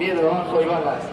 Viene abajo y balas.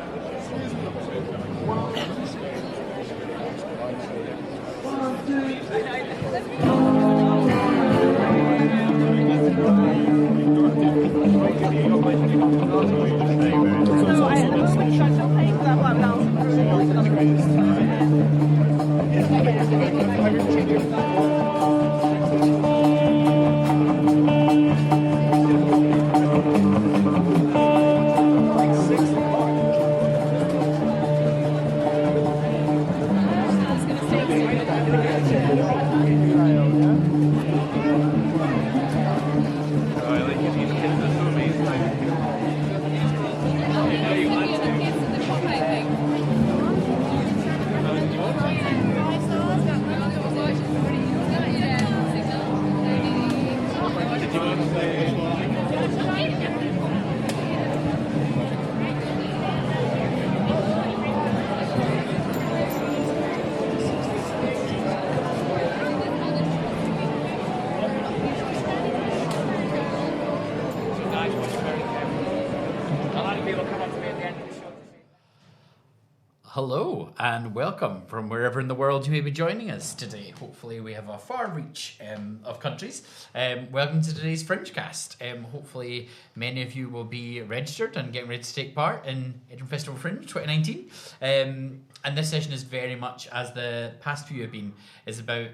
Hello and welcome from wherever in the world you may be joining us today. Hopefully we have a far reach of countries. Welcome to today's Fringe cast. Hopefully many of you will be registered and getting ready to take part in Edinburgh Festival Fringe 2019. And this session is very much, as the past few have been, is about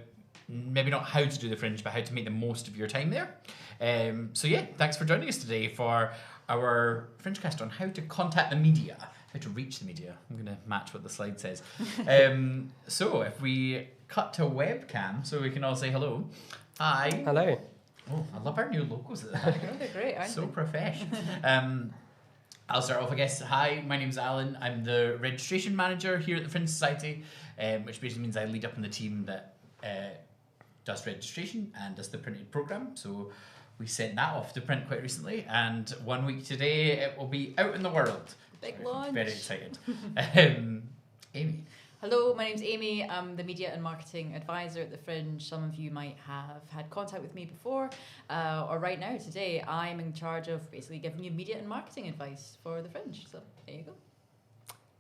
maybe not how to do the Fringe, but how to make the most of your time there. So yeah, thanks for joining us today for our Fringe cast on how to contact the media. How to reach the media. I'm going to match what the slide says. So if we cut to webcam so we can all say hello. Hi. Hello. Oh, I love our new logos at the back. They're great, aren't So they? professional. I'll start off, I guess. Hi, my name's Alan. I'm the registration manager here at the Fringe Society, which basically means I lead up on the team that does registration and does the printed programme. So we sent that off to print quite recently, and 1 week today it will be out in the world. Big launch. Very excited. Amy. Hello, my name's Amy. I'm the Media and Marketing Advisor at the Fringe. Some of you might have had contact with me before, or right now, today, I'm in charge of basically giving you media and marketing advice for the Fringe. So there you go.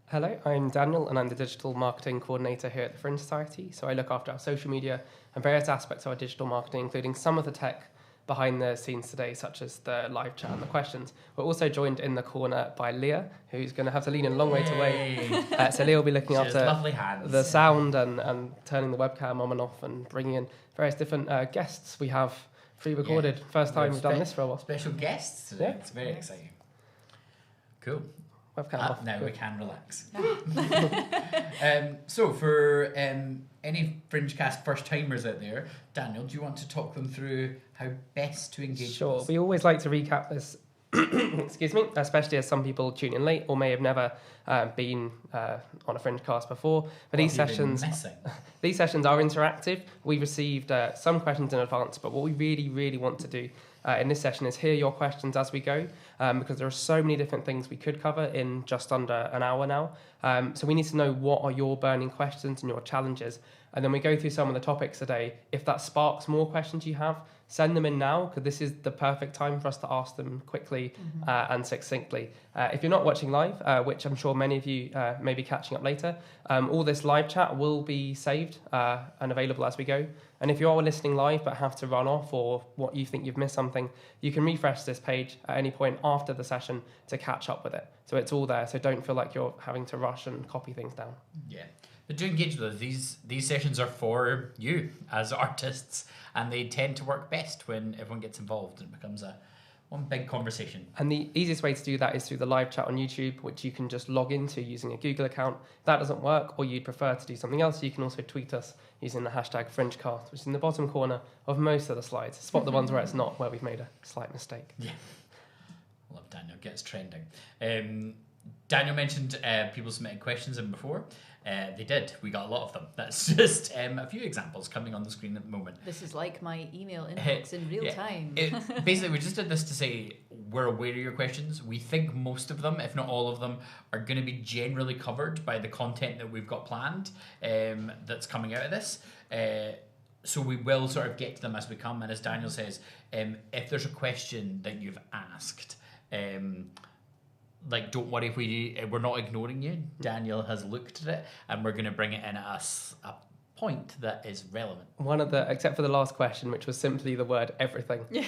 Hello, I'm Daniel and I'm the Digital Marketing Coordinator here at the Fringe Society. So I look after our social media and various aspects of our digital marketing, including some of the tech behind the scenes today, such as the live chat and the questions. We're also joined in the corner by Leah, who's going to have to lean in a long way to wait. So Leah will be looking after the sound and turning the webcam on and off and bringing in various different guests we have pre-recorded. Yeah. First time we've done this for a while. Special guests today. Yeah. It's very exciting. Cool. Webcam off. Now we can relax. So for any Fringecast first-timers out there, Daniel, do you want to talk them through how best to engage with us? We always like to recap this, excuse me, especially as some people tune in late or may have never been on a Fringecast before. But these sessions are interactive. We received some questions in advance, but what we really want to do in this session is hear your questions as we go, because there are so many different things we could cover in just under an hour now. So we need to know what are your burning questions and your challenges. And then we go through some of the topics today. If that sparks more questions you have, send them in now, because this is the perfect time for us to ask them quickly and succinctly. If you're not watching live, which I'm sure many of you may be catching up later, all this live chat will be saved and available as we go. And if you are listening live but have to run off or what you think you've missed something, you can refresh this page at any point after the session to catch up with it. So it's all there, so don't feel like you're having to rush and copy things down. Yeah. But do engage with us. These sessions are for you as artists, and they tend to work best when everyone gets involved and it becomes one big conversation. And the easiest way to do that is through the live chat on YouTube, which you can just log into using a Google account. If that doesn't work, or you'd prefer to do something else, you can also tweet us using the hashtag Fringecast, which is in the bottom corner of most of the slides. Spot the ones where it's not, where we've made a slight mistake. Yeah. Love Daniel, gets trending. Daniel mentioned people submitting questions in before. They did. We got a lot of them. That's just a few examples coming on the screen at the moment. This is like my email inbox in real time. Basically, we just did this to say we're aware of your questions. We think most of them, if not all of them, are going to be generally covered by the content that we've got planned that's coming out of this. So we will sort of get to them as we come. And as Daniel says, if there's a question that you've asked, don't worry if we're not ignoring you. Daniel has looked at it, and we're going to bring it in at a point that is relevant. Except for the last question, which was simply the word everything, which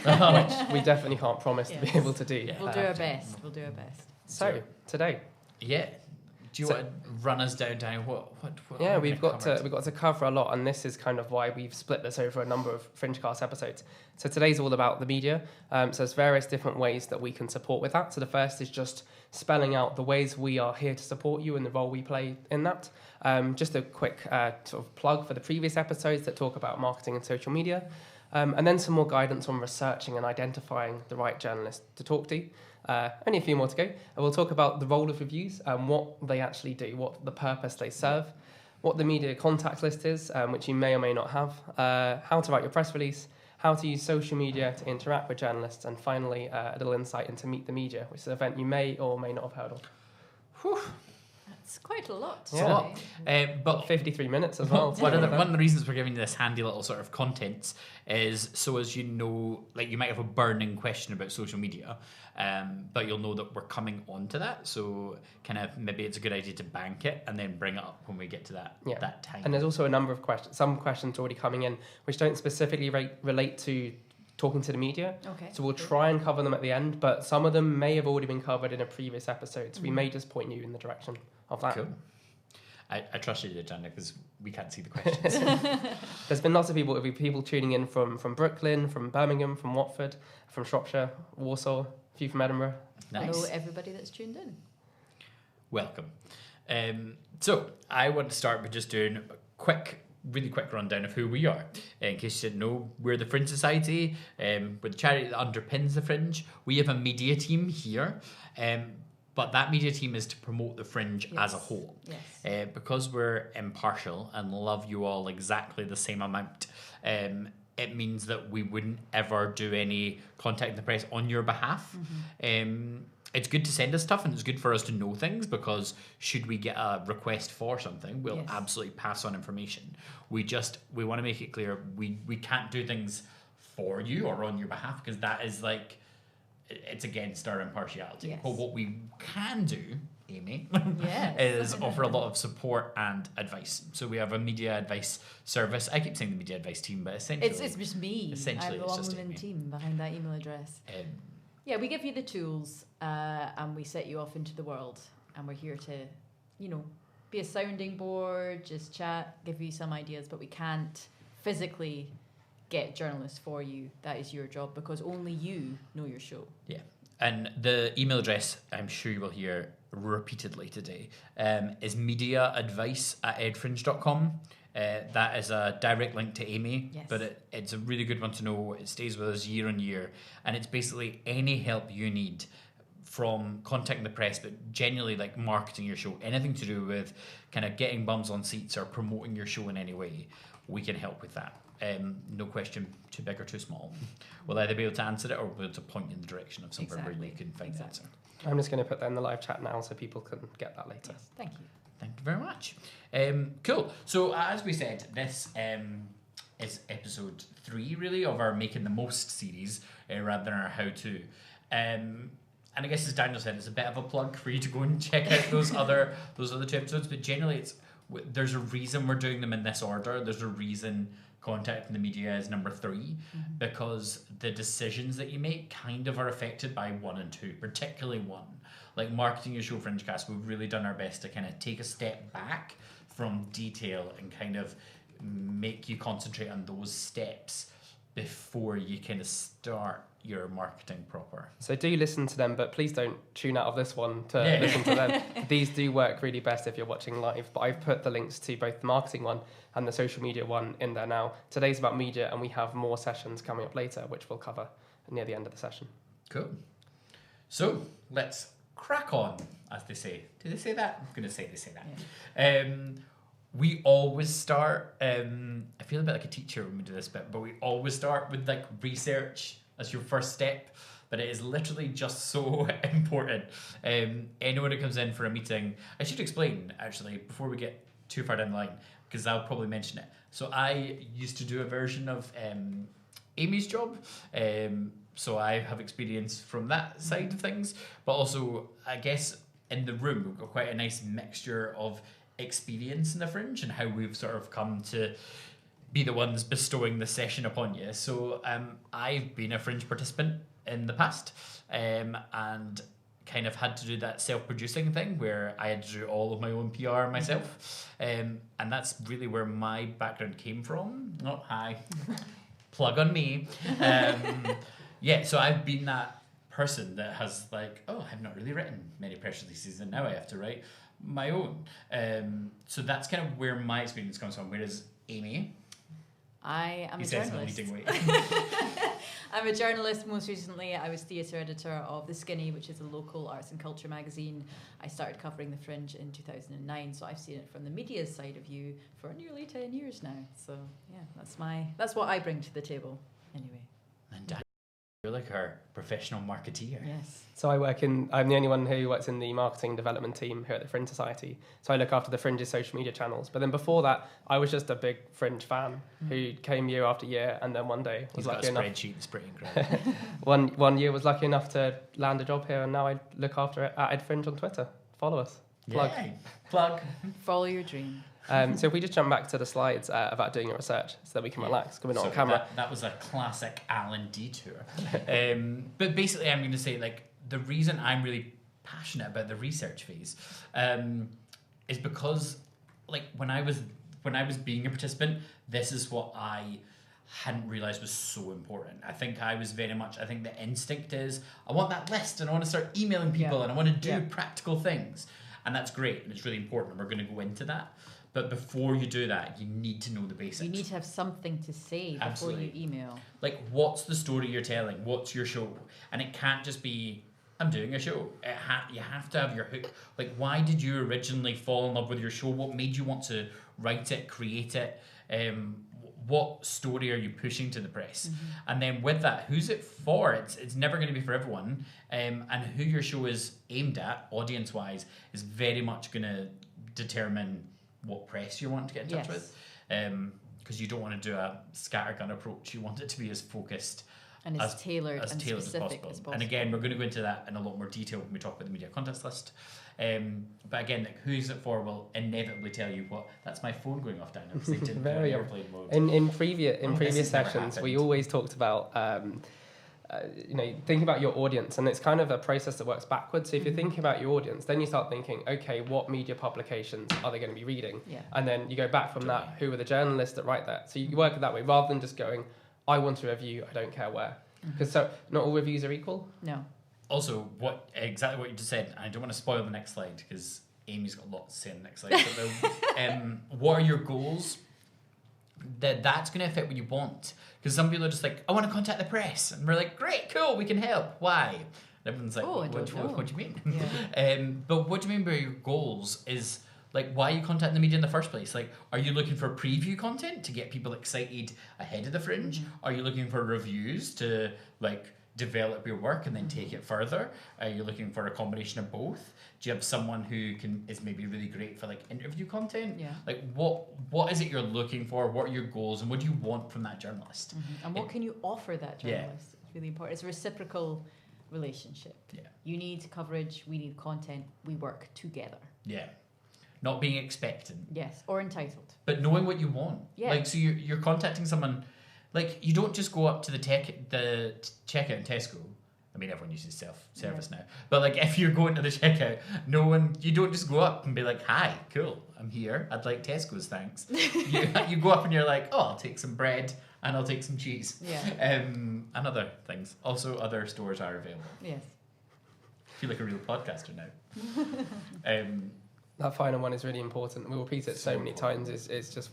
we definitely can't promise to be able to do. Yeah. We'll do our best. So today, do you want to run us down, Daniel? What yeah, we've got to cover a lot, and this is kind of why we've split this over a number of Fringecast episodes. So today's all about the media. So there's various different ways that we can support with that. So the first is just spelling out the ways we are here to support you and the role we play in that. Just a quick sort of plug for the previous episodes that talk about marketing and social media. And then some more guidance on researching and identifying the right journalist to talk to. Only a few more to go. And we'll talk about the role of reviews and what they actually do, what the purpose they serve, what the media contact list is, which you may or may not have, how to write your press release, how to use social media to interact with journalists, and finally a little insight into Meet the Media, which is an event you may or may not have heard of. Whew. It's quite a lot. It's a lot. But 53 minutes as well. one of the reasons we're giving you this handy little sort of content is so as you know, like you might have a burning question about social media, but you'll know that we're coming on to that. So kind of maybe it's a good idea to bank it and then bring it up when we get to that time. And there's also a number of questions, some questions already coming in, which don't specifically relate to talking to the media. Okay. So we'll try and cover them at the end, but some of them may have already been covered in a previous episode. So we may just point you in the direction of that. Cool. I trust you, Jana, because we can't see the questions. There's been lots of people tuning in from Brooklyn, from Birmingham, from Watford, from Shropshire, Warsaw, a few from Edinburgh. Nice. Hello, everybody that's tuned in. Welcome. So I want to start by just doing a really quick rundown of who we are. In case you didn't know, we're the Fringe Society, we're the charity that underpins the Fringe. We have a media team here, but that media team is to promote the Fringe as a whole. Yes. Because we're impartial and love you all exactly the same amount, it means that we wouldn't ever do any contact in the press on your behalf. It's good to send us stuff and it's good for us to know things, because should we get a request for something, we'll absolutely pass on information. We want to make it clear we can't do things for you or on your behalf, because that is like, it's against our impartiality. Yes. But what we can do, Amy, Yes. is offer a lot of support and advice. So we have a media advice service. I keep saying the media advice team, but essentially It's just me. Essentially, I'm the it's just one-woman Amy. team behind that email address. Yeah, we give you the tools and we set you off into the world, and we're here to, be a sounding board, just chat, give you some ideas, but we can't physically get journalists for you. That is your job, because only you know your show. Yeah. And the email address, I'm sure you will hear repeatedly today, is mediaadvice@edfringe.com. That is a direct link to Amy, but it's a really good one to know. It stays with us year on year, and it's basically any help you need, from contacting the press, but genuinely like marketing your show, anything to do with kind of getting bums on seats or promoting your show in any way, we can help with that. No question too big or too small. We'll either be able to answer it or we'll be able to point you in the direction of somewhere where you can find the answer. I'm just going to put that in the live chat now so people can get that later. Yes, thank you. Thank you very much. Cool. So as we said, this is episode 3 really of our Making the Most series, rather than our how-to. And I guess as Daniel said, it's a bit of a plug for you to go and check out those other 2 episodes. But generally, there's a reason we're doing them in this order. There's a reason contacting the media is number 3, because the decisions that you make kind of are affected by 1 and 2, particularly 1. Like marketing your show Fringecast, we've really done our best to kind of take a step back from detail and kind of make you concentrate on those steps before you kind of start your marketing proper. So do listen to them, but please don't tune out of this one to listen to them. These do work really best if you're watching live, but I've put the links to both the marketing one and the social media one in there now. Today's about media, and we have more sessions coming up later, which we'll cover near the end of the session. Cool. So let's crack on, as they say. Do they say that? I'm going to say they say that. Yeah. We always start, I feel a bit like a teacher when we do this bit, but we always start with like research as your first step, but it is literally just so important. Anyone who comes in for a meeting, I should explain actually before we get too far down the line, because I'll probably mention it. So I used to do a version of Amy's job, so I have experience from that side of things, but also I guess in the room we've got quite a nice mixture of experience in the Fringe and how we've sort of come to be the ones bestowing the session upon you. So I've been a Fringe participant in the past, and kind of had to do that self-producing thing where I had to do all of my own PR myself, and that's really where my background came from. Oh, hi. Plug on me. Yeah, so I've been that person that has like, I've not really written many press releases and now I have to write my own. So that's kind of where my experience comes from, whereas Amy, I am a journalist. I'm a journalist. Most recently, I was theatre editor of The Skinny, which is a local arts and culture magazine. I started covering the Fringe in 2009, so I've seen it from the media side of you for nearly 10 years now. So yeah, that's what I bring to the table. Anyway. And You're like our professional marketeer. Yes. So I'm the only one who works in the marketing development team here at the Fringe Society. So I look after the Fringe's social media channels. But then before that, I was just a big Fringe fan who came year after year, and then one day was He's lucky got a enough. spreadsheet that's pretty incredible. one year was lucky enough to land a job here, and now I look after it at Fringe on Twitter. Follow us. Plug. Yay. Plug. Follow your dream. So if we just jump back to the slides about doing your research so that we can relax, because we're not on camera. That was a classic Alan detour. But basically, I'm going to say, like, the reason I'm really passionate about the research phase is because, like, when I was being a participant, this is what I hadn't realised was so important. I think the instinct is, I want that list and I want to start emailing people and I want to do practical things. And that's great and it's really important and we're going to go into that. But before you do that, you need to know the basics. You need to have something to say before you email. Like, what's the story you're telling? What's your show? And it can't just be, I'm doing a show. You have to have your hook. Like, why did you originally fall in love with your show? What made you want to write it, create it? What story are you pushing to the press? And then with that, who's it for? It's never going to be for everyone. And who your show is aimed at, audience-wise, is very much going to determine what press you want to get in touch with. Because you don't want to do a scattergun approach. You want it to be as focused and as tailored and specific specific as possible. And again, we're going to go into that in a lot more detail when we talk about the media contest list. But again, like, who's it for will inevitably tell you what. That's my phone going off, Daniel, because they didn't do an airplane mode. In previous sessions, we always talked about thinking about your audience, and it's kind of a process that works backwards. So if you're thinking about your audience, then you start thinking, okay, what media publications are they going to be reading? And then you go back from that, who are the journalists that write that? So you work it that way rather than just going, I want a review, I don't care where. Because so not all reviews are equal. No. Also, exactly what you just said, I don't want to spoil the next slide because Amy's got a lot to say on the next slide. But what are your goals? That's going to affect what you want. Because some people are just like, I want to contact the press. And we're like, great, cool, we can help. Why? And everyone's like, what do you mean? But what do you mean by your goals is, like, why are you contacting the media in the first place? Like, are you looking for preview content to get people excited ahead of the Fringe? Are you looking for reviews to, like, develop your work and then take it further? Are you looking for a combination of both? Do you have someone who is maybe really great for, like, interview content? Like, what is it you're looking for? What are your goals and what do you want from that journalist? And what can you offer that journalist? It's really important. It's a reciprocal relationship. You need coverage, we need content, we work together. Not being expectant. Yes, or entitled. But knowing what you want. Like, so you're contacting someone. Like, you don't just go up to the checkout in Tesco. I mean, everyone uses self-service now. But, like, if you're going to the checkout, you don't just go up and be like, hi, cool, I'm here. I'd like Tesco's, thanks. You go up and you're like, oh, I'll take some bread and I'll take some cheese. And other things. Also, other stores are available. Yes. I feel like a real podcaster now. That final one is really important. We'll repeat it so many times. It's just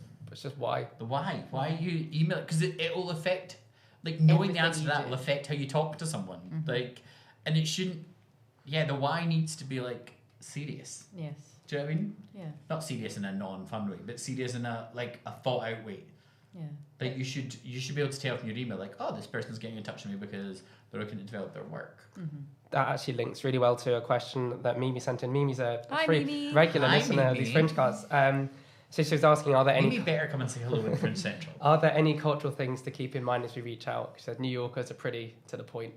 why. The why. Why you email it? Because it will affect, like, knowing the answer to that will affect how you talk to someone. Like, and it shouldn't. The why needs to be, like, serious. Yes. Do you know what I mean? Not Yeah. serious in a non-fun way, but serious in a thought-out way. Yeah. Like, you should be able to tell from your email, like, oh, this person's getting in touch with me because they're looking to develop their work. That actually links really well to a question that Mimi sent in. Mimi's a Mimi. regular Hi, listener of Mimi. these Fringe casts. So she was asking, are there any... Maybe better come and say hello in Fringe Central. Are there any cultural things to keep in mind as we reach out? She said New Yorkers are pretty to the point.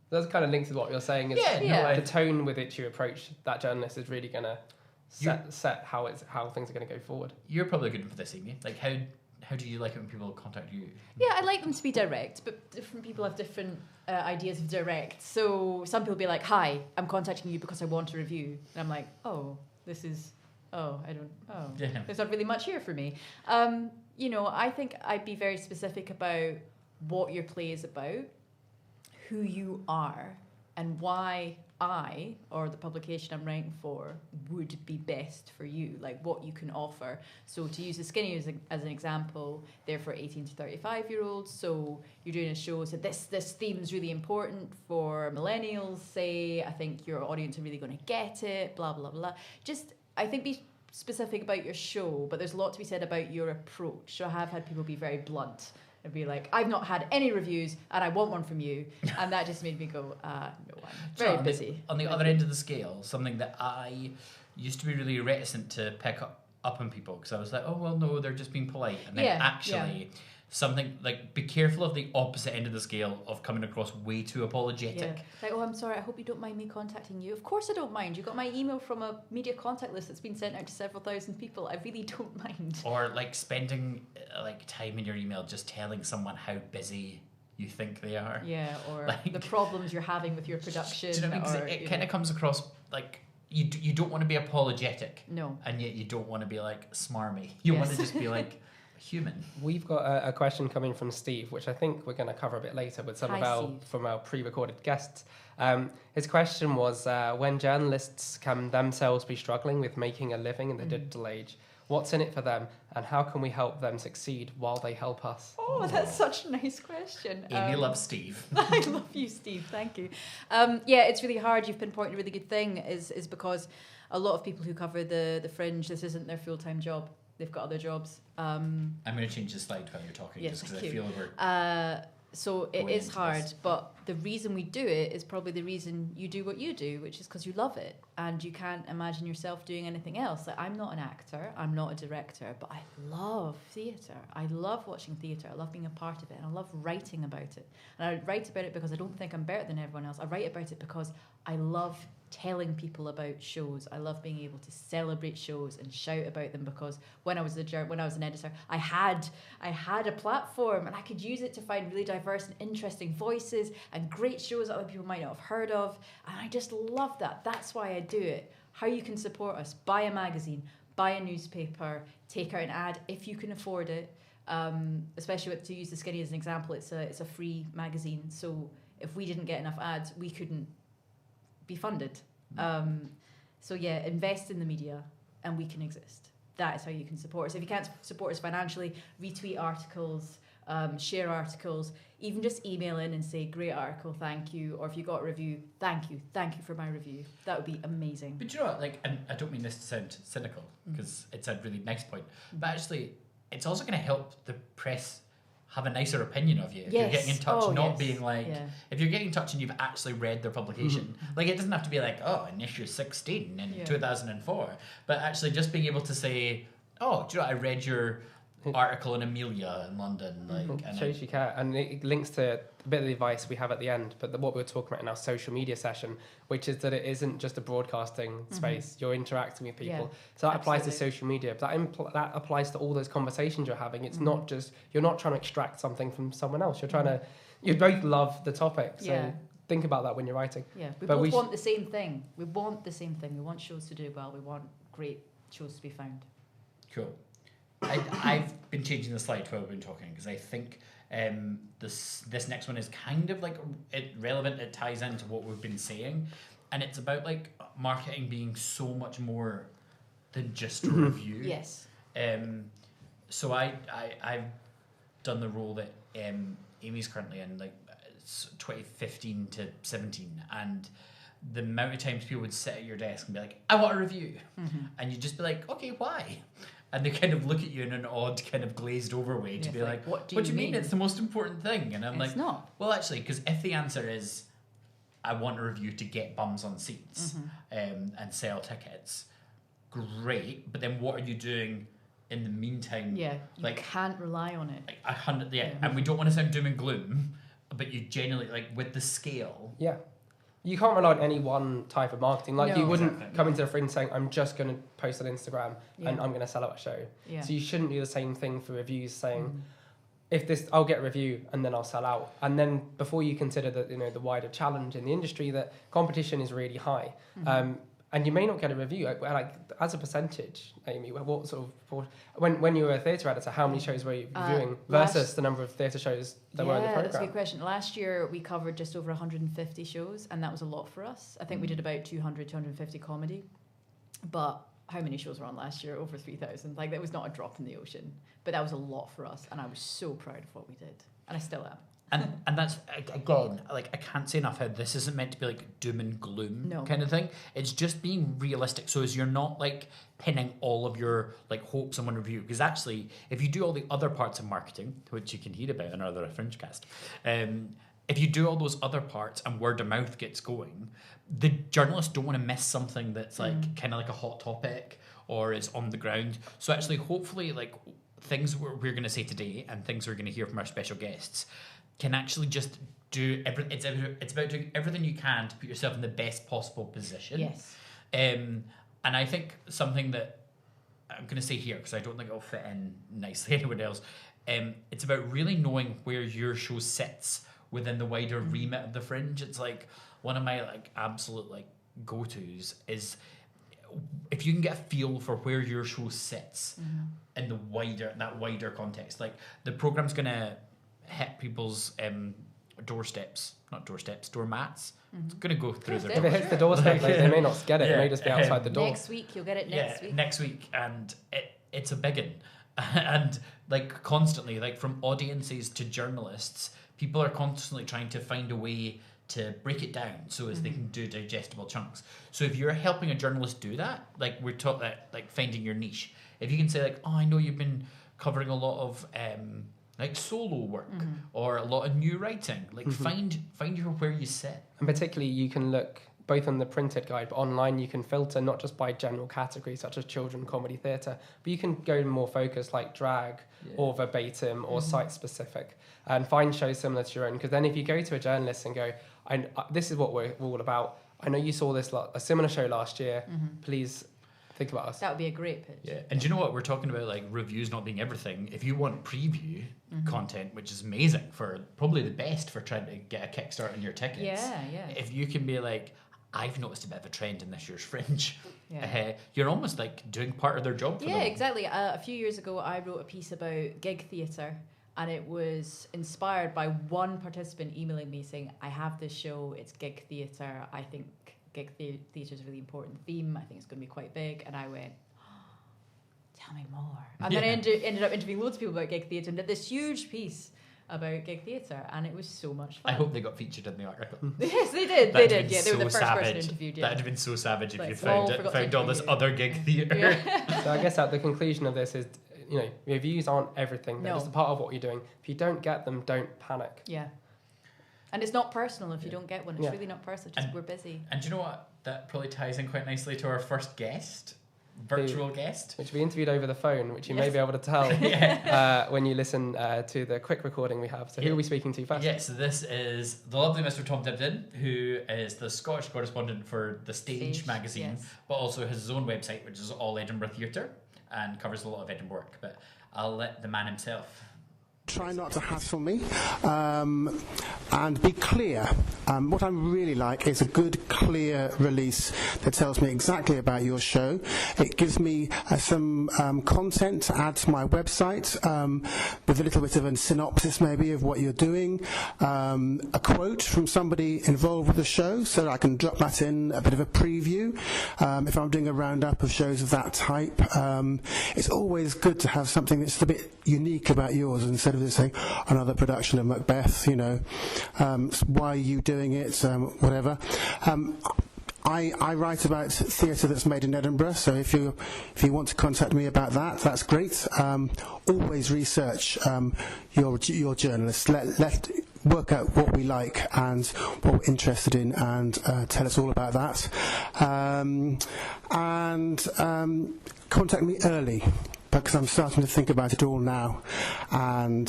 That's kind of linked to what you're saying. Is the tone with which you approach that journalist is really going to set how things are going to go forward. You're probably good for this, Amy. Like, how do you like it when people contact you? Yeah, I like them to be direct, but different people have different ideas of direct. So some people be like, hi, I'm contacting you because I want a review. And I'm like, there's not really much here for me. I think I'd be very specific about what your play is about, who you are, and why I, or the publication I'm writing for, would be best for you, like what you can offer. So to use the Skinny as an example, they're for 18 to 35-year-olds, so you're doing a show, so this theme is really important for millennials, say, I think your audience are really going to get it, blah, blah, blah. Just, I think, be specific about your show, but there's a lot to be said about your approach. So I have had people be very blunt and be like, I've not had any reviews and I want one from you. And that just made me go, no, I'm very busy. On the other end of the scale, something that I used to be really reticent to pick up on people, because I was like, oh, well, no, they're just being polite. And then something like, be careful of the opposite end of the scale of coming across way too apologetic. Yeah. Like, oh, I'm sorry, I hope you don't mind me contacting you. Of course I don't mind. You got my email from a media contact list that's been sent out to several thousand people. I really don't mind. Or like spending like time in your email just telling someone how busy you think they are. Yeah, or like, the problems you're having with your production. Do you know what I mean? It kind of comes across like you don't want to be apologetic. No. And yet you don't want to be like smarmy. You want to just be like human. We've got a question coming from Steve, which I think we're going to cover a bit later with some from our pre-recorded guests. His question was, when journalists can themselves be struggling with making a living in the digital age, what's in it for them, and how can we help them succeed while they help us? Oh, that's such a nice question. Amy loves Steve. I love you, Steve. Thank you. Yeah, it's really hard. You've pinpointed a really good thing, is because a lot of people who cover the Fringe, this isn't their full-time job. They've got other jobs. I'm going to change the slide while you're talking, just because I feel so it is hard, but the reason we do it is probably the reason you do what you do, which is because you love it and you can't imagine yourself doing anything else. Like, I'm not an actor, I'm not a director, but I love theatre. I love watching theatre. I love being a part of it, and I love writing about it. And I write about it because I don't think I'm better than everyone else. I write about it because I love telling people about shows. I love being able to celebrate shows and shout about them, because when I was an editor, I had a platform and I could use it to find really diverse and interesting voices and great shows that other people might not have heard of, and I just love that. That's why I do it. How you can support us: buy a magazine, buy a newspaper, take out an ad if you can afford it. Especially to use The Skinny as an example, it's a free magazine, so if we didn't get enough ads, we couldn't be funded. So yeah, invest in the media and we can exist. That is how you can support us. If you can't support us financially, retweet articles, share articles, even just email in and say, great article, thank you. Or if you got a review, thank you for my review. That would be amazing. But you know what, like, and I don't mean this to sound cynical, because it's a really nice point, but actually it's also going to help the press have a nicer opinion of you if you're getting in touch, being like, if you're getting in touch and you've actually read their publication, like, it doesn't have to be like, oh, in issue 16 in 2004, but actually just being able to say, oh, do you know, I read your article in Amelia in London, like, and shows you care, and it links to a bit of the advice we have at the end, but what we're talking about in our social media session, which is that it isn't just a broadcasting space. You're interacting with people, so that applies to social media, but that applies to all those conversations you're having. It's not just, you're not trying to extract something from someone else, you're trying to, you both love the topic, so think about that when you're writing. We both want the same thing. We want the same thing. We want shows to do well. We want great shows to be found. Cool. I've been changing the slide while we've been talking, because I think this next one is kind of like relevant. It ties into what we've been saying, and it's about like marketing being so much more than just a review. Yes. So I've done the role that Amy's currently in, like 2015 to 17, and the amount of times people would sit at your desk and be like, I want a review, and you'd just be like, okay, why? And they kind of look at you in an odd, kind of glazed over way to be like, what do you mean? It's the most important thing. And I'm like, not. Well, actually, because if the answer is, I want a review to get bums on seats and sell tickets, great. But then what are you doing in the meantime? Yeah, you can't rely on it. Like 100, and we don't want to sound doom and gloom, but you genuinely, like, with the scale. Yeah. You can't rely on any one type of marketing. Like, you wouldn't come into a Fringe saying, I'm just going to post on Instagram and I'm going to sell out a show. Yeah. So you shouldn't do the same thing for reviews, saying, I'll get a review and then I'll sell out. And then before you consider that, the wider challenge in the industry, that competition is really high. And you may not get a review. Like, as a percentage, Amy, what sort of, when you were a theatre editor, how many shows were you reviewing versus the number of theatre shows that were in the programme? That's a good question. Last year we covered just over 150 shows, and that was a lot for us. I think we did about 250 comedy. But how many shows were on last year? Over 3,000. Like, that was not a drop in the ocean, but that was a lot for us, and I was so proud of what we did, and I still am. And that's, again, like, I can't say enough how this isn't meant to be like doom and gloom kind of thing. It's just being realistic, so as you're not like pinning all of your like hopes on one review, because actually if you do all the other parts of marketing, which you can hear about in another Fringe cast, if you do all those other parts and word of mouth gets going, the journalists don't want to miss something that's like kind of like a hot topic or is on the ground. So actually, hopefully, like things we're going to say today and things we're going to hear from our special guests can actually just do everything. It's about doing everything you can to put yourself in the best possible position. Yes. And I think something that I'm going to say here, because I don't think it'll fit in nicely anywhere else, it's about really knowing where your show sits within the wider remit of the Fringe. It's like one of my like absolute like go-tos is if you can get a feel for where your show sits in the wider context. Like the program's going to hit people's doormats. It's going to go through their If it hits the doorstep, like, they may not get it. It may just be outside the door. Next week, you'll get it next week. Next week, and it's a big one. And like constantly, like from audiences to journalists, people are constantly trying to find a way to break it down so as they can do digestible chunks. So if you're helping a journalist do that, like we're taught that, like finding your niche. If you can say like, oh, I know you've been covering a lot of like solo work or a lot of new writing, like find your where you sit. And particularly you can look both on the printed guide, but online you can filter not just by general categories such as children, comedy, theatre, but you can go more focused like drag or verbatim or site specific and find shows similar to your own. Because then if you go to a journalist and go, this is what we're all about. I know you saw this a similar show last year. Please think about us. That would be a great pitch. Yeah, and do you know what? We're talking about like reviews not being everything. If you want preview content, which is amazing for probably the best for trying to get a kickstart on your tickets. Yeah. If you can be like, I've noticed a bit of a trend in this year's Fringe. Yeah. You're almost like doing part of their job for them. Yeah, exactly. A few years ago, I wrote a piece about gig theatre, and it was inspired by one participant emailing me saying, I have this show, it's gig theatre. I think gig theatre is a really important theme. I think it's going to be quite big. And I went, tell me more. And then I ended up interviewing loads of people about gig theatre and did this huge piece about gig theatre, and it was so much fun. I hope they got featured in the article. Yes, they did. They did. Yeah, they were the so first person savage. interviewed. Yeah. That'd have been so savage if Like, you found all this other gig theatre. So I guess at the conclusion of this is, reviews aren't everything. They're just a part of what you're doing. If you don't get them, don't panic. Yeah. And it's not personal if you don't get one. It's really not personal. Just we're busy. And do you know what? That probably ties in quite nicely to our first guest, virtual guest. Which we interviewed over the phone, which you may be able to tell when you listen to the quick recording we have. So who are we speaking to first? So this is the lovely Mr Tom Tipton, who is the Scottish correspondent for The Stage magazine, but also has his own website, which is All Edinburgh Theatre, and covers a lot of Edinburgh work. But I'll let the man himself. Try not to hassle me and be clear. What I really like is a good, clear release that tells me exactly about your show. It gives me some content to add to my website with a little bit of a synopsis maybe of what you're doing, a quote from somebody involved with the show so that I can drop that in, a bit of a preview. If I'm doing a roundup of shows of that type, it's always good to have something that's a bit unique about yours instead of just saying another production of Macbeth, why are you doing it, whatever. I write about theatre that's made in Edinburgh, so if you want to contact me about that, that's great. Always research your journalists. Let work out what we like and what we're interested in, and tell us all about that. And contact me early, because I'm starting to think about it all now, and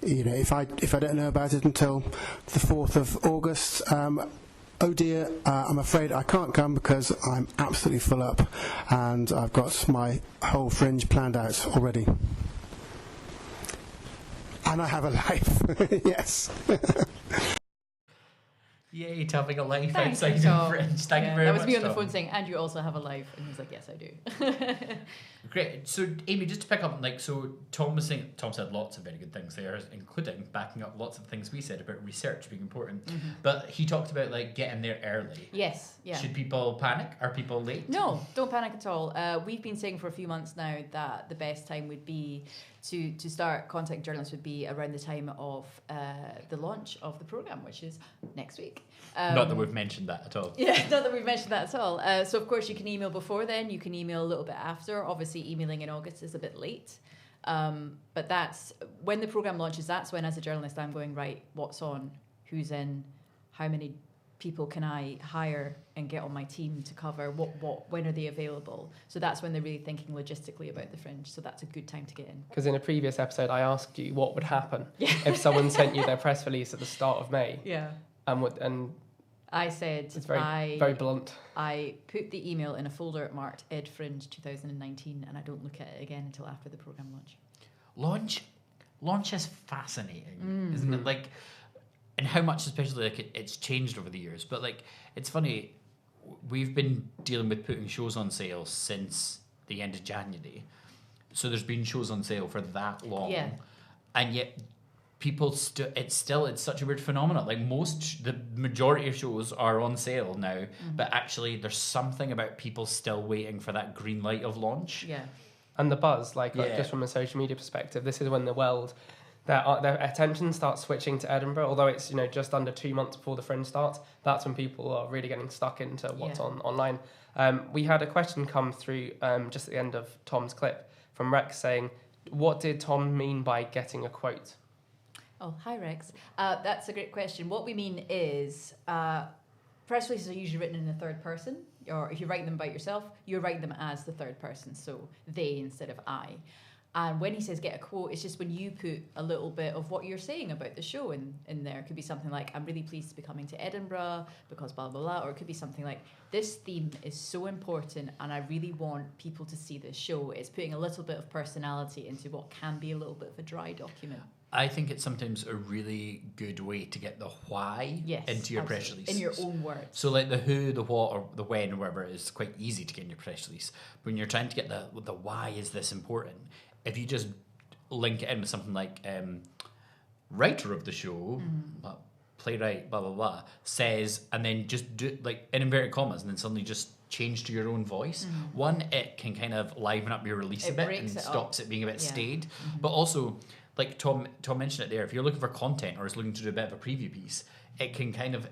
if I don't know about it until the 4th of August, oh dear, I'm afraid I can't come because I'm absolutely full up, and I've got my whole Fringe planned out already, and I have a life. Yes. Yay, to having a life Thanks, outside of Fringe. Thank you very much. That was me on the Tom. phone saying, and you also have a life. And he was like, yes, I do. Great. So, Amy, just to pick up, Tom was saying, Tom said lots of very good things there, including backing up lots of things we said about research being important. But he talked about getting there early. Yes, yeah. Should people panic? Are people late? No, don't panic at all. We've been saying for a few months now that the best time would be to start contacting journalists would be around the time of the launch of the programme, which is next week. Not that we've mentioned that at all. Yeah, not that we've mentioned that at all. So, of course, you can email before then. You can email a little bit after. Obviously, emailing in August is a bit late. But that's when the programme launches. That's when, as a journalist, I'm going, right, what's on, who's in, how many people can I hire and get on my team to cover, when are they available? So that's when they're really thinking logistically about the Fringe. So that's a good time to get in. Because in a previous episode, I asked you what would happen if someone sent you their press release at the start of May. Yeah. And I said, it's very blunt. I put the email in a folder marked Ed Fringe 2019, and I don't look at it again until after the programme launch. Launch is fascinating, isn't it? Like, and how much, especially, like it's changed over the years. But like, it's funny, we've been dealing with putting shows on sale since the end of January, so there's been shows on sale for that long, and yet people it's such a weird phenomenon. Like the majority of shows are on sale now, but actually there's something about people still waiting for that green light of launch. Yeah. And the buzz, like just from a social media perspective, this is when the world, their attention starts switching to Edinburgh. Although it's just under 2 months before the Fringe starts, that's when people are really getting stuck into what's online. We had a question come through just at the end of Tom's clip from Rex saying, "What did Tom mean by getting a quote?" Oh, hi Rex. That's a great question. What we mean is press releases are usually written in the third person, or if you write them about yourself, you're writing them as the third person, so they instead of I. And when he says get a quote, it's just when you put a little bit of what you're saying about the show in there. It could be something like, I'm really pleased to be coming to Edinburgh because blah, blah, blah. Or it could be something like, this theme is so important and I really want people to see this show. It's putting a little bit of personality into what can be a little bit of a dry document. I think it's sometimes a really good way to get the why into your press release. In your own words. So like the who, the what, or the when, or whatever, is quite easy to get in your press release. When you're trying to get the why is this important, if you just link it in with something like writer of the show, playwright, blah, blah, blah, says, and then just do like in inverted commas, and then suddenly just change to your own voice. One, it can kind of liven up your release a bit and stops it being a bit staid. But also, like Tom mentioned it there, if you're looking for content or is looking to do a bit of a preview piece, it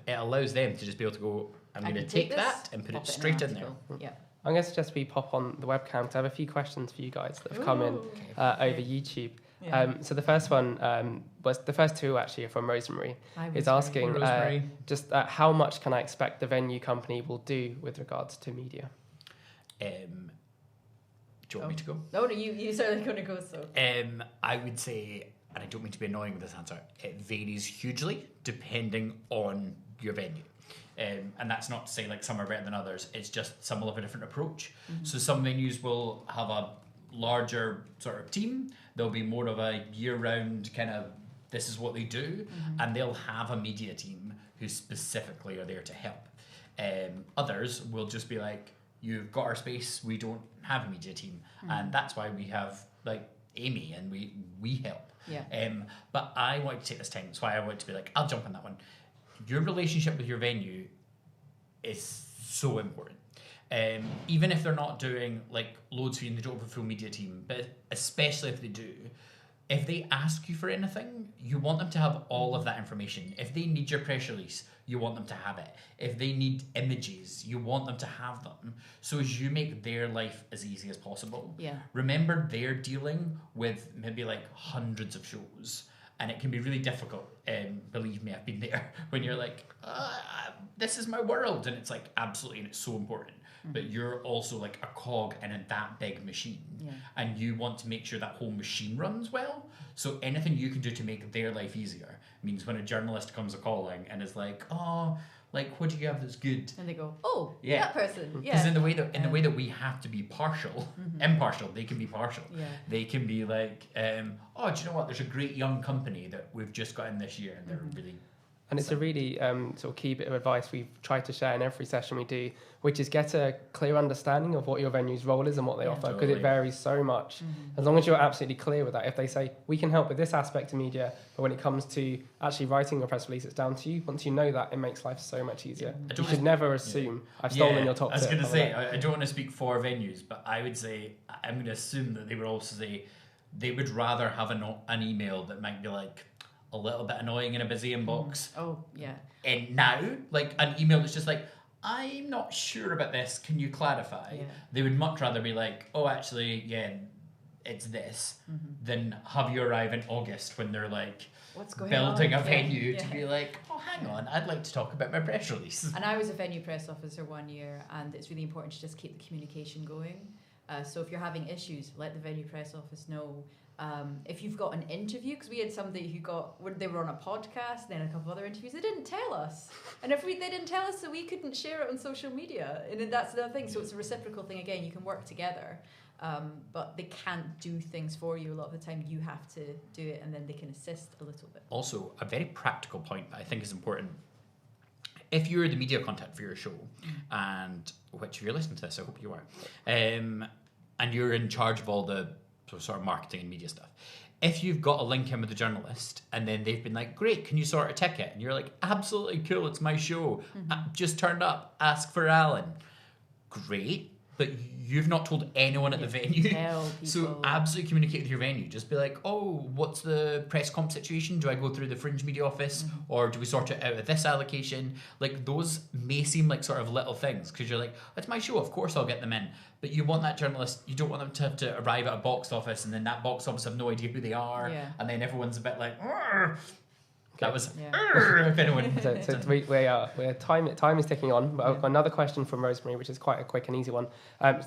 allows them to just be able to go, I'm going to take that and put it straight in there. Yeah. I'm going to suggest we pop on the webcam because I have a few questions for you guys that have come in over YouTube. Yeah. So the first one was the first two actually are from Rosemary. Is asking just how much can I expect the venue company will do with regards to media? Do you want me to go? No, you certainly going to go. So I would say, and I don't mean to be annoying with this answer, it varies hugely depending on your venue. And that's not to say like some are better than others. It's just some will have a different approach. So some venues will have a larger sort of team. There'll be more of a year-round kind of, this is what they do. And they'll have a media team who specifically are there to help. Others will just be like, you've got our space, we don't have a media team. And that's why we have like Amy and we help. But I want to take this time. That's why I want to be like, I'll jump on that one. Your relationship with your venue is so important. Even if they're not doing like loads for you and they don't have a full media team, but especially if they do, if they ask you for anything, you want them to have all of that information. If they need your press release, you want them to have it. If they need images, you want them to have them. So as you make their life as easy as possible, remember they're dealing with maybe like hundreds of shows. And it can be really difficult, believe me, I've been there, when you're like, this is my world. And it's like, absolutely, and it's so important. But you're also like a cog in that big machine. And you want to make sure that whole machine runs well. So anything you can do to make their life easier means when a journalist comes a-calling and is like, oh, like, what do you have that's good? And they go, oh, that person. Because in the way that we have to be impartial, they can be partial. They can be like, oh, do you know what? There's a great young company that we've just got in this year, and they're really. And it's a really sort of key bit of advice we've tried to share in every session we do, which is get a clear understanding of what your venue's role is and what they offer, because it varies so much. As long as you're absolutely clear with that, if they say, we can help with this aspect of media, but when it comes to actually writing a press release, it's down to you. Once you know that, it makes life so much easier. You should never assume, I've stolen your top tip. I was going to say, I don't want to speak for venues, but I would say, I'm going to assume that they would also say, they would rather have an email that might be like a little bit annoying in a busy inbox. Oh, yeah. And now, like an email that's just like, I'm not sure about this, can you clarify? Yeah. They would much rather be like, oh, actually, yeah, it's this, than have you arrive in August when they're like, what's going building on? a venue Yeah. to be like, oh, hang on, I'd like to talk about my press release. And I was a venue press officer 1 year, and it's really important to just keep the communication going. So if you're having issues, let the venue press office know. If you've got an interview, because we had somebody they were on a podcast, then a couple of other interviews, they didn't tell us. And they didn't tell us, so we couldn't share it on social media. And that's the other thing. So it's a reciprocal thing again. You can work together, but they can't do things for you. A lot of the time you have to do it, and then they can assist a little bit. Also, a very practical point that I think is important. If you're the media contact for your show, and which if you're listening to this, I hope you are, and you're in charge of all the sort of marketing and media stuff, if you've got a link in with the journalist and then they've been like, great, can you sort a ticket? And you're like, absolutely cool, it's my show. Just turned up, ask for Alan. Great. But you've not told anyone at the venue. Tell people. So absolutely communicate with your venue. Just be like, oh, what's the press comp situation? Do I go through the Fringe media office or do we sort it out at this allocation? Like those may seem like sort of little things because you're like, it's my show, of course I'll get them in. But you want that journalist, you don't want them to have to arrive at a box office and then that box office have no idea who they are. Yeah. And then everyone's a bit like, "Arr." That was Yeah. if anyone. We're time is ticking on. But I've got another question from Rosemary, which is quite a quick and easy one.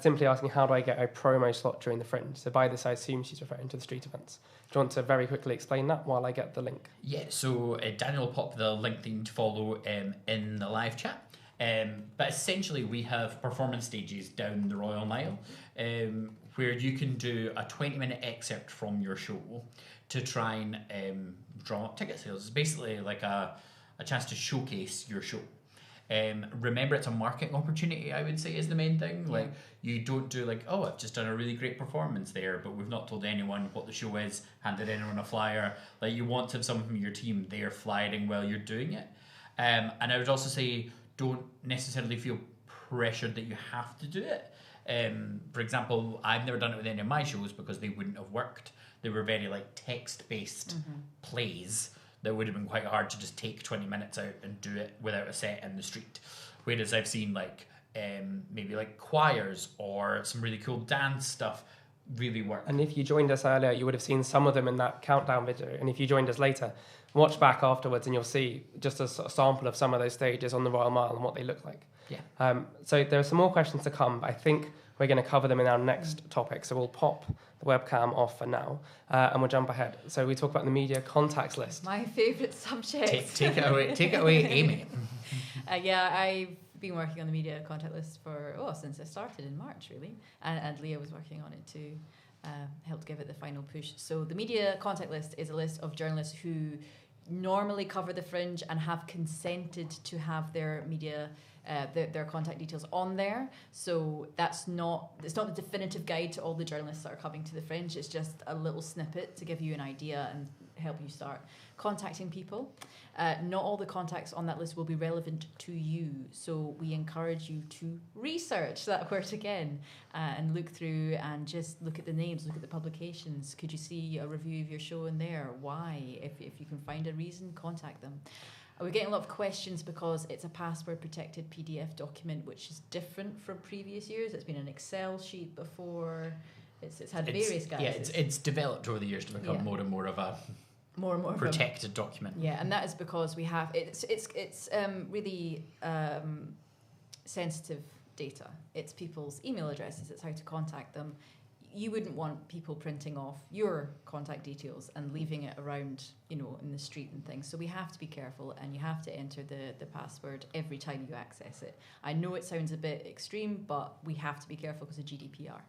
Simply asking, how do I get a promo slot during the Fringe? So by this, I assume she's referring to the street events. Do you want to very quickly explain that while I get the link? Yeah, so Daniel will pop the link that you need to follow in the live chat. But essentially, we have performance stages down the Royal Mile where you can do a 20-minute excerpt from your show to try and drum up ticket sales. It's basically like a chance to showcase your show. Remember, it's a marketing opportunity, I would say, is the main thing. Like, you don't do like, oh, I've just done a really great performance there, but we've not told anyone what the show is, handed anyone a flyer. Like, you want to have someone from your team there flying while you're doing it. And I would also say, don't necessarily feel pressured that you have to do it. For example, I've never done it with any of my shows because they wouldn't have worked. They were very like text-based plays that would have been quite hard to just take 20 minutes out and do it without a set in the street. Whereas I've seen like maybe like choirs or some really cool dance stuff really work. And if you joined us earlier, you would have seen some of them in that countdown video. And if you joined us later, watch back afterwards and you'll see just a sort of sample of some of those stages on the Royal Mile and what they look like. Yeah. So there are some more questions to come, but I think we're going to cover them in our next topic. So we'll pop the webcam off for now and we'll jump ahead. So we talk about the media contacts list. My favourite subject. Take it away, Amy. I've been working on the media contact list since I started in March, really. And Leah was working on it too. Helped give it the final push. So the media contact list is a list of journalists who normally cover the Fringe and have consented to have their media their contact details on there. So it's not the definitive guide to all the journalists that are coming to the Fringe. It's just a little snippet to give you an idea and help you start contacting people. Not all the contacts on that list will be relevant to you, so we encourage you to research that word again and look through and just look at the names, look at the publications. Could you see a review of your show in there? Why? If you can find a reason, contact them. We're getting a lot of questions because it's a password-protected PDF document, which is different from previous years. It's been an Excel sheet before. It's had various guises. Yeah, it's developed over the years to become more and more of a more protected document. Yeah, and that is because we have it's really sensitive data. It's people's email addresses. It's how to contact them. You wouldn't want people printing off your contact details and leaving it around, in the street and things. So we have to be careful, and you have to enter the password every time you access it. I know it sounds a bit extreme, but we have to be careful because of GDPR.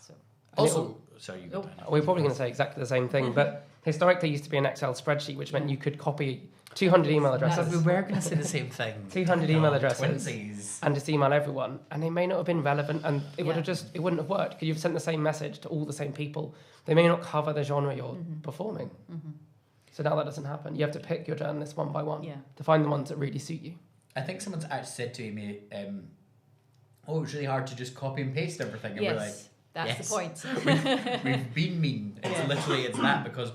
So. Also, sorry, you go down. We're probably going to say exactly the same thing, but historically it used to be an Excel spreadsheet, which meant you could copy 200 email addresses. We were going to say the same thing. 200 email addresses. Twinsies. And just email everyone, and they may not have been relevant, and it wouldn't have worked because you've sent the same message to all the same people. They may not cover the genre you're performing. Mm-hmm. So now that doesn't happen. You have to pick your journalists one by one to find the ones that really suit you. I think someone's actually said to me, "Oh, it's really hard to just copy and paste everything." And we're like, That's the point. We've been mean. It's that because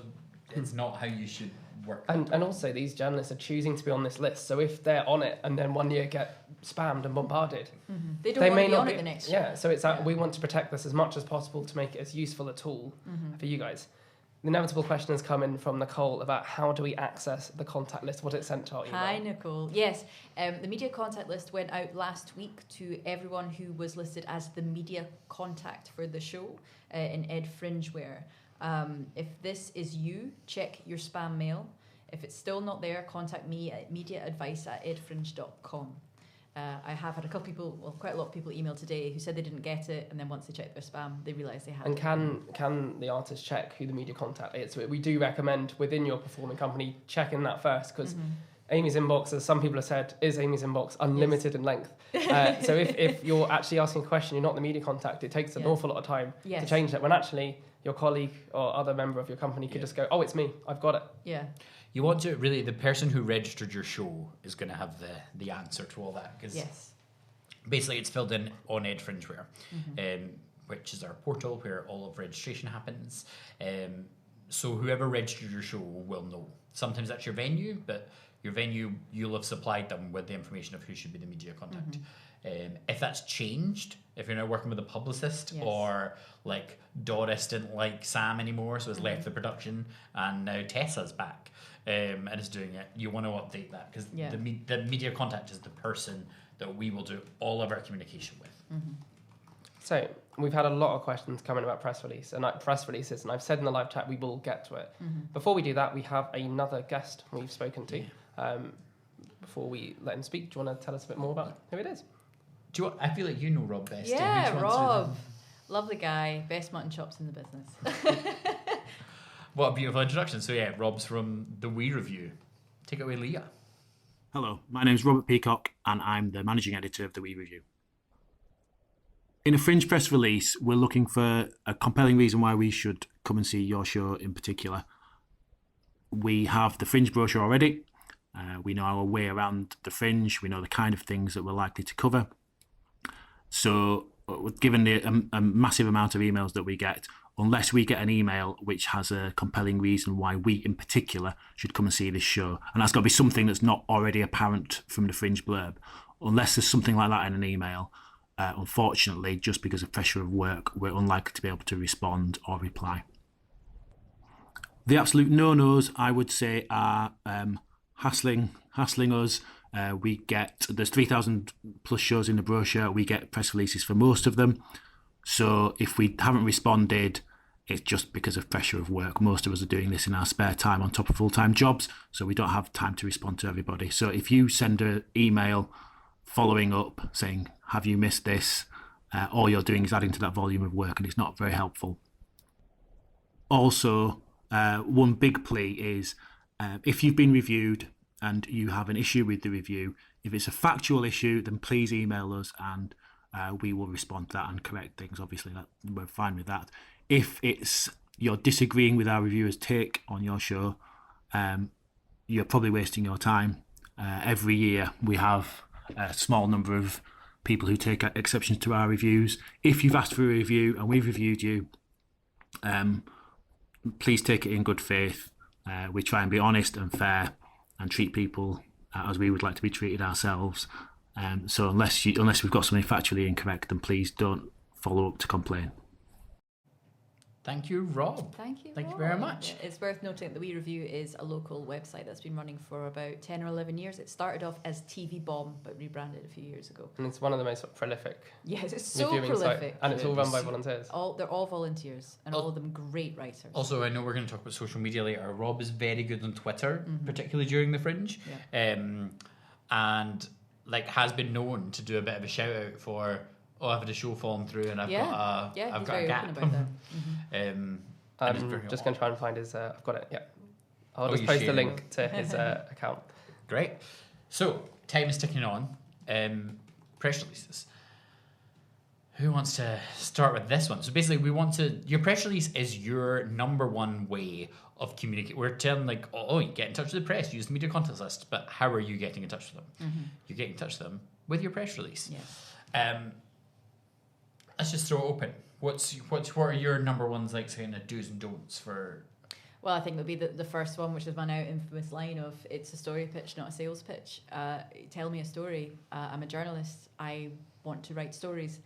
it's not how you should work. And also these journalists are choosing to be on this list. So if they're on it and then one year get spammed and bombarded, they don't want to be on it the next year. Yeah, so it's like we want to protect this as much as possible to make it as useful a tool for you guys. The inevitable question has come in from Nicole about how do we access the contact list? Was it sent to our email? Hi, Nicole. Yes, the media contact list went out last week to everyone who was listed as the media contact for the show in Ed Fringeware. If this is you, check your spam mail. If it's still not there, contact me at mediaadvice@edfringe.com. I have had a couple people, well, quite a lot of people email today who said they didn't get it, and then once they checked their spam, they realised they had And it. can the artist check who the media contact is? We do recommend within your performing company checking that first, because Amy's inbox, as some people have said, is Amy's inbox unlimited in length. So if you're actually asking a question, you're not the media contact, it takes an awful lot of time to change that, when actually your colleague or other member of your company could just go, oh, it's me, I've got it. Yeah. You want to really, the person who registered your show is going to have the answer to all that, because basically it's filled in on Ed Fringeware, which is our portal where all of registration happens. So whoever registered your show will know. Sometimes that's your venue, but your venue, you'll have supplied them with the information of who should be the media contact. If that's changed, if you're now working with a publicist or like Doris didn't like Sam anymore, so has left the production, and now Tessa's back and is doing it, you want to update that, because the media contact is the person that we will do all of our communication with. So we've had a lot of questions coming about press releases, and I've said in the live chat we will get to it. Before we do that, we have another guest we've spoken to. Before we let him speak, do you want to tell us a bit more about who it is? I feel like you know Rob best. Yeah, Rob. Lovely guy, best mutton chops in the business. What a beautiful introduction. So yeah, Rob's from the We Review. Take it away, Leah. Hello, my name's Robert Peacock and I'm the managing editor of the We Review. In a Fringe press release, we're looking for a compelling reason why we should come and see your show in particular. We have the Fringe brochure already. We know our way around the Fringe. We know the kind of things that we're likely to cover. So given a massive amount of emails that we get, unless we get an email which has a compelling reason why we in particular should come and see this show, and that's got to be something that's not already apparent from the Fringe blurb, unless there's something like that in an email, unfortunately, just because of pressure of work, we're unlikely to be able to respond or reply. The absolute no-nos, I would say, are hassling us. There's 3,000 plus shows in the brochure. We get press releases for most of them. So if we haven't responded, it's just because of pressure of work. Most of us are doing this in our spare time on top of full-time jobs, so we don't have time to respond to everybody. So if you send an email following up saying, have you missed this? All you're doing is adding to that volume of work, and it's not very helpful. Also, one big plea is if you've been reviewed and you have an issue with the review, if it's a factual issue, then please email us and we will respond to that and correct things. Obviously, we're fine with that. If you're disagreeing with our reviewer's take on your show, you're probably wasting your time. Every year we have a small number of people who take exceptions to our reviews. If you've asked for a review and we've reviewed you, please take it in good faith. We try and be honest and fair and treat people as we would like to be treated ourselves. So unless we've got something factually incorrect, then please don't follow up to complain. Thank you, Rob. Thank you Rob. Very much. Yeah, it's worth noting that the We Review is a local website that's been running for about 10 or 11 years. It started off as TV Bomb, but rebranded a few years ago. And it's one of the most prolific. Yes, it's so reviewing prolific. Site, and it's all run by volunteers. They're all volunteers, and all of them great writers. Also, I know we're going to talk about social media later. Rob is very good on Twitter, particularly during the Fringe, and has been known to do a bit of a shout out for, I've had a show falling through and I've got a gap. About that. I'm just going to try and find his. I've got it. Yeah, I'll just post a link to his account. Great. So time is ticking on. Press releases. Who wants to start with this one? So basically, your press release is your number one way of communicating. We're telling you get in touch with the press, use the media contact list, but how are you getting in touch with them? You get in touch with them with your press release. Yes. Let's just throw it open. What are your number ones, like saying the do's and don'ts for? Well, I think it would be the first one, which is my now infamous line of it's a story pitch, not a sales pitch. Tell me a story. I'm a journalist. I want to write stories.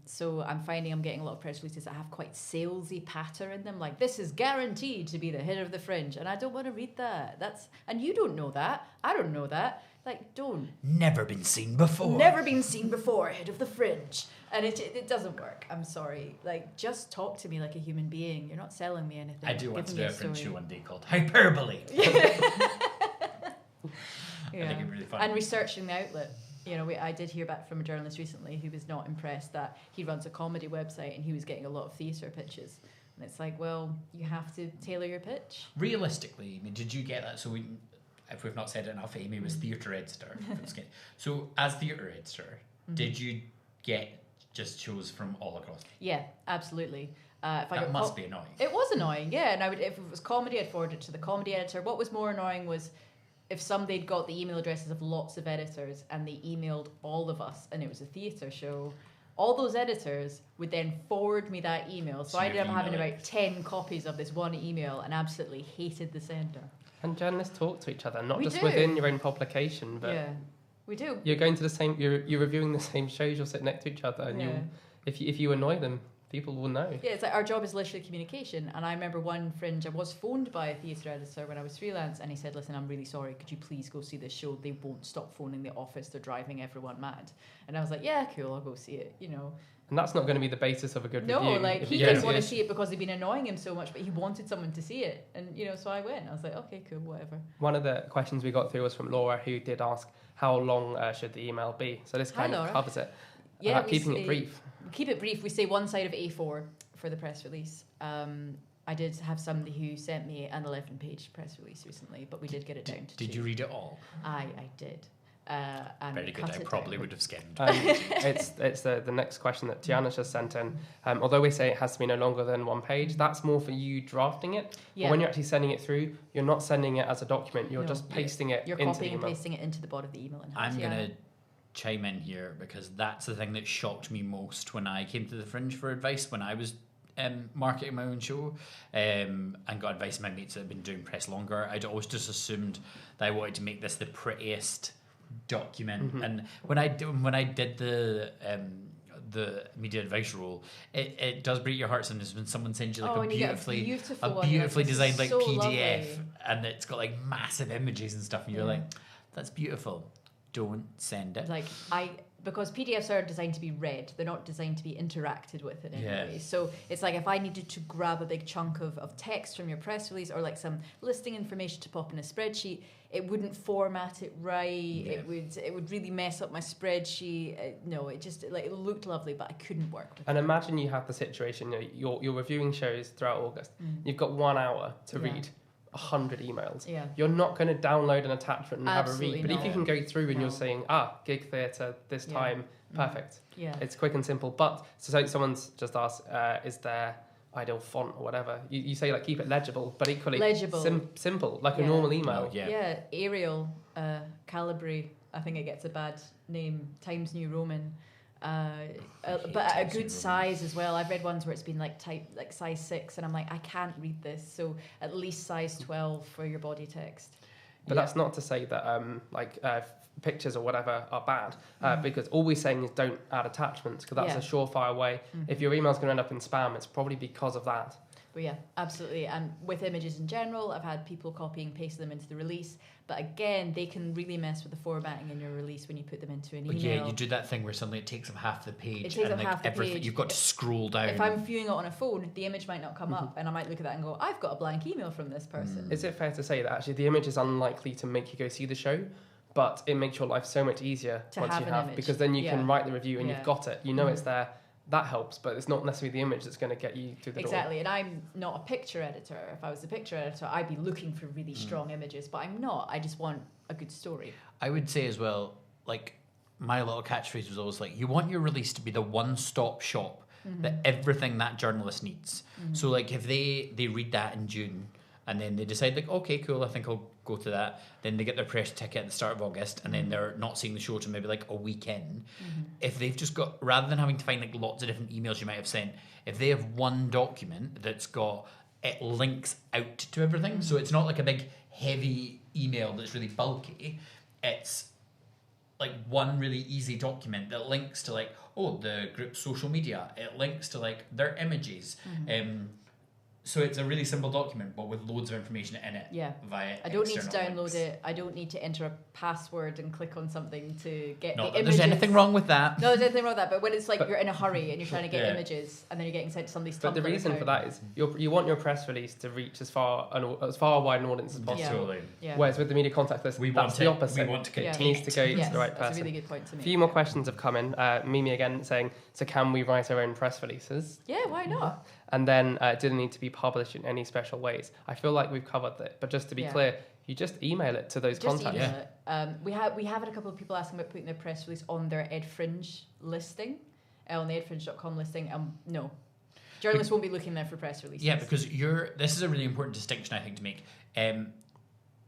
So I'm finding I'm getting a lot of press releases that have quite salesy patter in them, like this is guaranteed to be the hit of the Fringe, and I don't want to read that. And you don't know that. I don't know that. Like, don't. Never been seen before. Never been seen before, hit of the Fringe. And it doesn't work. I'm sorry. Like, just talk to me like a human being. You're not selling me anything. I do want to Give do me a Fringe story. show one day called Hyperbole. Yeah. I think it'd be really fun. And researching the outlet. You know, I did hear back from a journalist recently who was not impressed that he runs a comedy website and he was getting a lot of theatre pitches. And it's like, well, you have to tailor your pitch. Realistically, I mean, did you get that? So if we've not said it enough, Amy was theatre editor. So as theatre editor, did you get just shows from all across? Yeah, absolutely. That must be annoying. It was annoying, yeah. And if it was comedy, I'd forward it to the comedy editor. What was more annoying was if somebody'd got the email addresses of lots of editors and they emailed all of us and it was a theatre show, all those editors would then forward me that email. So I ended up having about 10 copies of this one email and absolutely hated the sender. And journalists talk to each other, not We just do. within your own publication, but Yeah, we do. you're going to the same. You're reviewing the same shows. You'll sit next to each other, and Yeah. if you annoy them, people will know. Yeah, it's like our job is literally communication. And I remember one Fringe, I was phoned by a theatre editor when I was freelance, and he said, listen, I'm really sorry, could you please go see this show? They won't stop phoning the office, they're driving everyone mad. And I was like, yeah, cool, I'll go see it, you know. And that's not going to be the basis of a good No, review. like, If he you didn't go want to see see it because he'd been annoying him so much, but he wanted someone to see it. And, you know, so I went. I was like, okay, cool, whatever. One of the questions we got through was from Laura, who did ask, how long should the email be? So this Hi, kind of Laura. covers it. Yeah, About keeping it brief. Keep it brief. We say one side of A4 for the press release. I did have somebody who sent me an 11-page press release recently, but we did get it down to 2. Did you read it all? I did. And Very good. cut I it probably down. would have skimmed. It's the next question that Tiana's just sent in. Although we say it has to be no longer than 1 page, that's more for you drafting it. Yeah. But when you're actually sending it through, you're not sending it as a document. You're No. just pasting it You're into the copying and email. pasting it into the body of the email. And I'm going to chime in here because that's the thing that shocked me most when I came to the Fringe for advice when I was marketing my own show and got advice from my mates that had been doing press longer. I'd always just assumed that I wanted to make this the prettiest document. And when I did the media advice role, it does break your heart sometimes when someone sends you like and you get a beautiful one, beautifully like, this designed is like so PDF lovely. and it's got like massive images and stuff and you're like, that's beautiful, don't send it. Like because PDFs are designed to be read, they're not designed to be interacted with in any Yeah. way. So it's like if I needed to grab a big chunk of text from your press release or like some listing information to pop in a spreadsheet, it wouldn't format it right. Yeah. It would really mess up my spreadsheet. No, it looked lovely, but I couldn't work with And it. imagine you have the situation, you're reviewing shows throughout August. You've got 1 hour to Yeah. read 100 emails. Yeah. You're not going to download an attachment and Absolutely have a read. But if you not. can go through and No. you're saying, gig theatre this Yeah. time, perfect. Yeah. It's quick and simple. But so someone's just asked, is there ideal font or whatever? You say like keep it legible, but equally Legible. simple, like a Yeah. normal email. Yeah. Yeah, Arial, Calibri, I think it gets a bad name, Times New Roman. hate But at a Times New good Roman. size as well. I've read ones where it's been like size 6 and I'm like, I can't read this. So at least size 12 for your body text. But that's not to say that pictures or whatever are bad, because all we're saying is don't add attachments, because that's Yeah. a surefire way. If your email's going to end up in spam, it's probably because of that. But yeah, absolutely. And with images in general, I've had people copy and paste them into the release. But again, they can really mess with the formatting in your release when you put them into an But email. yeah, you do that thing where suddenly it takes up half the page It takes and up like half the everything page. you've got to scroll down. If I'm viewing it on a phone, the image might not come up, and I might look at that and go, I've got a blank email from this person. Is it fair to say that actually the image is unlikely to make you go see the show, but it makes your life so much easier To once have you an have, image. because then you Yeah. can write the review and Yeah. you've got it. You know it's there. That helps, but it's not necessarily the image that's going to get you through the door. Exactly, and I'm not a picture editor. If I was a picture editor, I'd be looking for really strong images, but I'm not. I just want a good story. I would say as well, like my little catchphrase was always like, you want your release to be the one-stop shop that everything that journalist needs. So like if they read that in June and then they decide like, okay, cool, I think I'll go to that. Then they get their press ticket at the start of August, and then they're not seeing the show till maybe like a weekend. If they've just got, rather than having to find like lots of different emails you might have sent, if they have one document that's got, it links out to everything, so it's not like a big heavy email that's really bulky. It's like one really easy document that links to like, oh, the group's social media. It links to like their images. So it's a really simple document, but with loads of information in it. Yeah. Via I don't need to external download links. it. I don't need to enter a password and click on something to get Not the that images. there's anything wrong with that. No, there's nothing wrong with that. But when it's like But- you're in a hurry and you're trying to get Yeah. images and then you're getting sent to somebody's But the Tumblr reason for account. that is you want your press release to reach as far wide an audience as possible. Totally. Yeah. Whereas with the media contact list, We that's want the it. opposite. We want to Yeah. It needs to go Yes, to the right that's a person. really good point to A make. few more questions have come in. Mimi again saying, so can we write our own press releases? Yeah, why not? And then did it need to be published in any special ways? I feel like we've covered that, but just to be Yeah. clear, you just email it to those Just contacts. email it. We have had a couple of people asking about putting their press release on their Ed Fringe listing, on the edfringe.com listing. No, journalists won't be looking there for press releases. Yeah, because this is a really important distinction I think to make.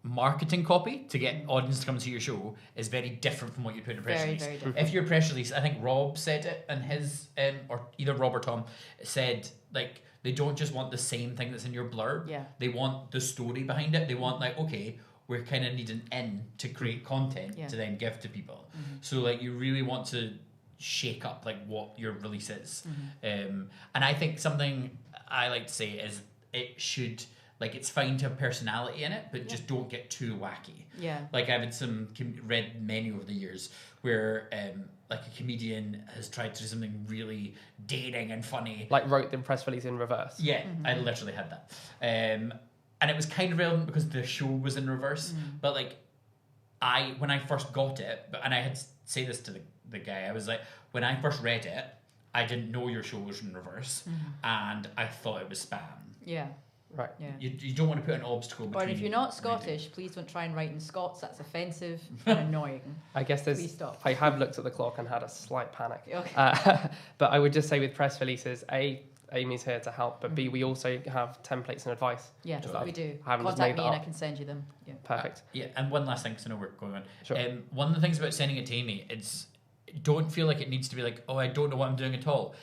Marketing copy to get audience to come see your show is very different from what you put in a press Very, release. very different. If your press release, I think Rob said it, and his or either Rob or Tom said like they don't just want the same thing that's in your blurb. Yeah. They want the story behind it. They want like, okay, we're kind of needing in to create content Yeah. to then give to people. So like you really want to shake up like what your release is. And I think something I like to say is it should, like, it's fine to have personality in it, but just don't get too wacky. Yeah. Like I've had read many over the years where like a comedian has tried to do something really daring and funny. Like wrote the press release in reverse. Yeah, I literally had that. And it was kind of relevant because the show was in reverse. But like when I first got it, and I had to say this to the guy, I was like, when I first read it, I didn't know your show was in reverse, and I thought it was spam. Yeah. Right. Yeah. You don't want to put an obstacle between. Or if you're not Scottish, please don't try and write in Scots. That's offensive and annoying. I guess Please stop. I have looked at the clock and had a slight panic. Okay. But I would just say with press releases, A, Amy's here to help, but B, we also have templates and advice. Yeah, Just we do. I haven't just Contact made me that and I up. can send you them. Yeah. Perfect. Yeah, and one last thing, because I know we're going on. Sure. One of the things about sending it to Amy, don't feel like it needs to be like, oh, I don't know what I'm doing at all.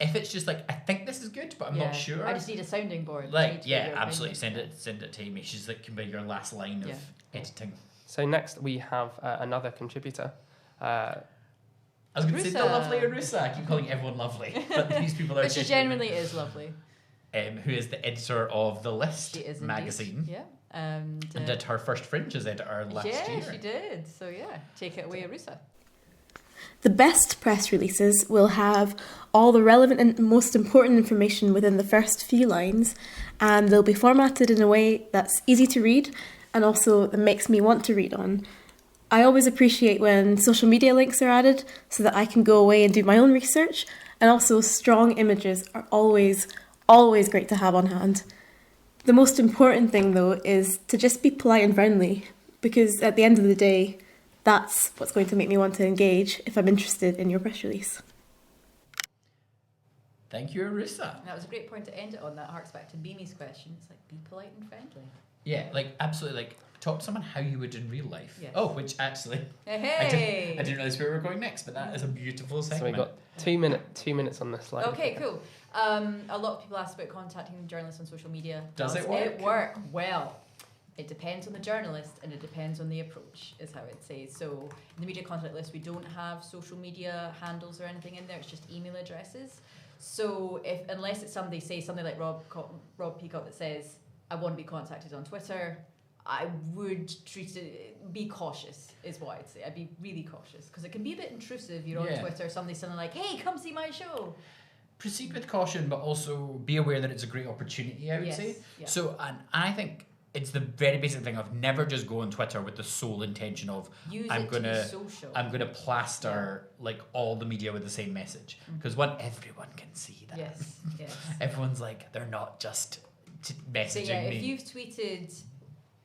If it's just like, I think this is good, but I'm Yeah. not sure. I just need a sounding board. I need Like, to get yeah, your absolutely. opinion. Send it to Amy. She's like can be your last line of Yeah. editing. So next we have another contributor. I was going to say the Rusa. lovely Arusa. I keep calling everyone lovely, but these people are But she genuinely is lovely. who is the editor of The List She is magazine. indeed. Yeah. And did her first Fringe as editor last yeah, year. she did. So yeah, take it away, Arusa. The best press releases will have all the relevant and most important information within the first few lines, and they'll be formatted in a way that's easy to read and also that makes me want to read on. I always appreciate when social media links are added so that I can go away and do my own research, and also strong images are always great to have on hand. The most important thing though is to just be polite and friendly, because at the end of the day, that's what's going to make me want to engage if I'm interested in your press release. Thank you, Arusa. That was a great point to end it on. That harks back to Mimi's question. It's like, be polite and friendly. Yeah, like absolutely. Like talk to someone how you would in real life. Yes. Oh, which actually Hey! I didn't realize where we were going next, but that is a beautiful So segment. we've got 2 minutes on this slide. Okay, cool. A lot of people ask about contacting journalists on social media. Does it it work? Well, it depends on the journalist and it depends on the approach, is how I'd say. So in the media contact list, we don't have social media handles or anything in there. It's just email addresses. So unless it's somebody like Rob Peacock that says, I want to be contacted on Twitter, I would be cautious, is what I'd say. I'd be really cautious because it can be a bit intrusive. You're on Twitter, somebody's suddenly like, hey, come see my show. Proceed with caution, but also be aware that it's a great opportunity, I would say. Yeah. So, and I think it's the very basic thing of never just go on Twitter with the sole intention of Use I'm it to be gonna social. plaster like all the media with the same message because everyone can see that. Yes. Everyone's like they're not just messaging So yeah, me. if you've tweeted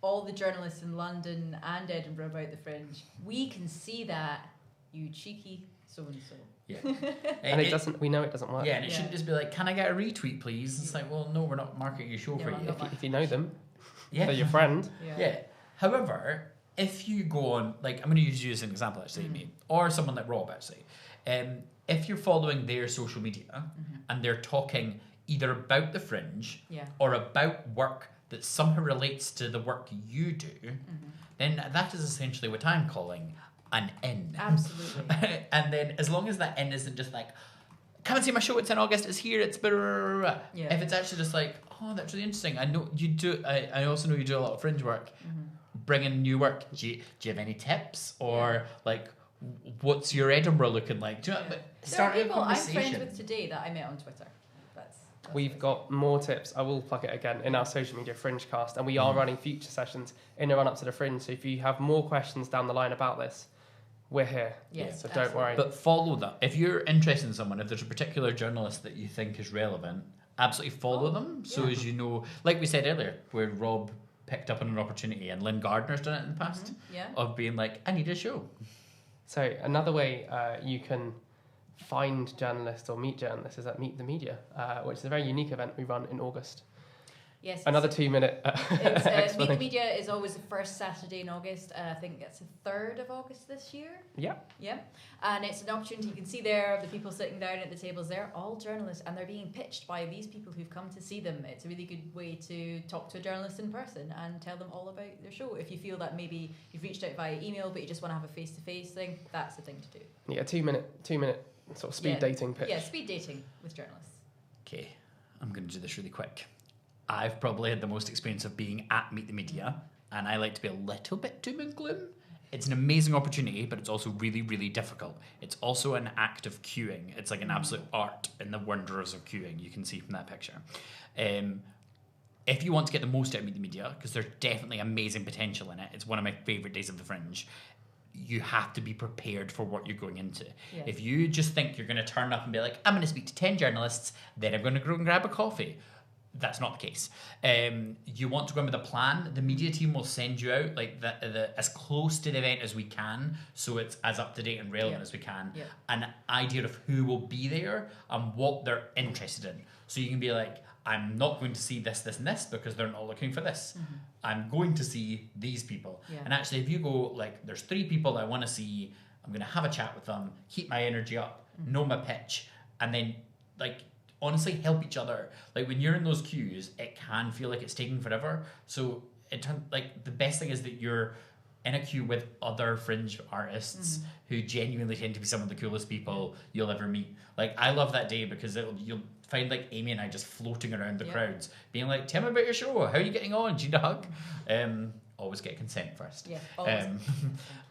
all the journalists in London and Edinburgh about the Fringe, we can see that, you cheeky so-and-so. Yeah. And we know it doesn't work. Yeah, and it shouldn't just be like, can I get a retweet, please? It's like, well, no, we're not marketing your show No, for I'm you. not If you know them. Yeah. They're your friend. Yeah. However, if you go on, like, I'm going to use you as an example, actually, Amy, or someone like Rob, actually. If you're following their social media and they're talking either about the Fringe or about work that somehow relates to the work you do, then that is essentially what I'm calling an in. Absolutely. And then as long as that in isn't just like, come and see my show, it's in August, it's here, it's blah, blah, blah, blah. If it's actually just like, oh, that's really interesting. I know you do. I also know you do a lot of Fringe work. Bring in new work. Do you have any tips or like, what's your Edinburgh looking like? Do you know, start there are a people I'm conversation. friends with today that I met on Twitter. That's We've got more tips. I will plug it again in our social media Fringe cast, and we are running future sessions in the run up to the Fringe. So if you have more questions down the line about this, we're here. Yes, so don't worry. But follow them. If you're interested in someone, if there's a particular journalist that you think is relevant, absolutely follow them. So as you know, like we said earlier, where Rob picked up on an opportunity, and Lynn Gardner's done it in the past, of being like, I need a show. So another way you can find journalists or meet journalists is at Meet the Media, which is a very unique event we run in August. Yes. Another 2-minute Meet the Media is always the first Saturday in August. I think it's the 3rd of August this year. Yeah. Yeah. And it's an opportunity. You can see there the people sitting down at the tables. They're all journalists and they're being pitched by these people who've come to see them. It's a really good way to talk to a journalist in person and tell them all about their show. If you feel that maybe you've reached out via email but you just want to have a face-to-face thing, that's the thing to do. Yeah, a 2-minute sort of speed dating pitch. Yeah, speed dating with journalists. Okay, I'm going to do this really quick. I've probably had the most experience of being at Meet the Media, and I like to be a little bit doom and gloom. It's an amazing opportunity, but it's also really, really difficult. It's also an act of queuing. It's like an absolute art in the wonders of queuing, you can see from that picture. If you want to get the most out of Meet the Media, because there's definitely amazing potential in it, it's one of my favourite days of the Fringe, you have to be prepared for what you're going into. Yeah. If you just think you're going to turn up and be like, I'm going to speak to 10 journalists, then I'm going to go and grab a coffee, that's not the case. You want to go in with a plan. The media team will send you out like the as close to the event as we can, so it's as up to date and relevant as we can. Yeah. An idea of who will be there and what they're interested in. So you can be like, I'm not going to see this, this, and this because they're not looking for this. I'm going to see these people. Yeah. And actually, if you go like, there's 3 people I want to see, I'm going to have a chat with them, keep my energy up, know my pitch, and then like, honestly help each other. Like when you're in those queues, it can feel like it's taking forever. So it turns like the best thing is that you're in a queue with other Fringe artists who genuinely tend to be some of the coolest people you'll ever meet. Like I love that day because you'll find like Amy and I just floating around the crowds, being like, "Tell me about your show. How are you getting on? Do you need a hug?" Always get consent first. Yeah. Always.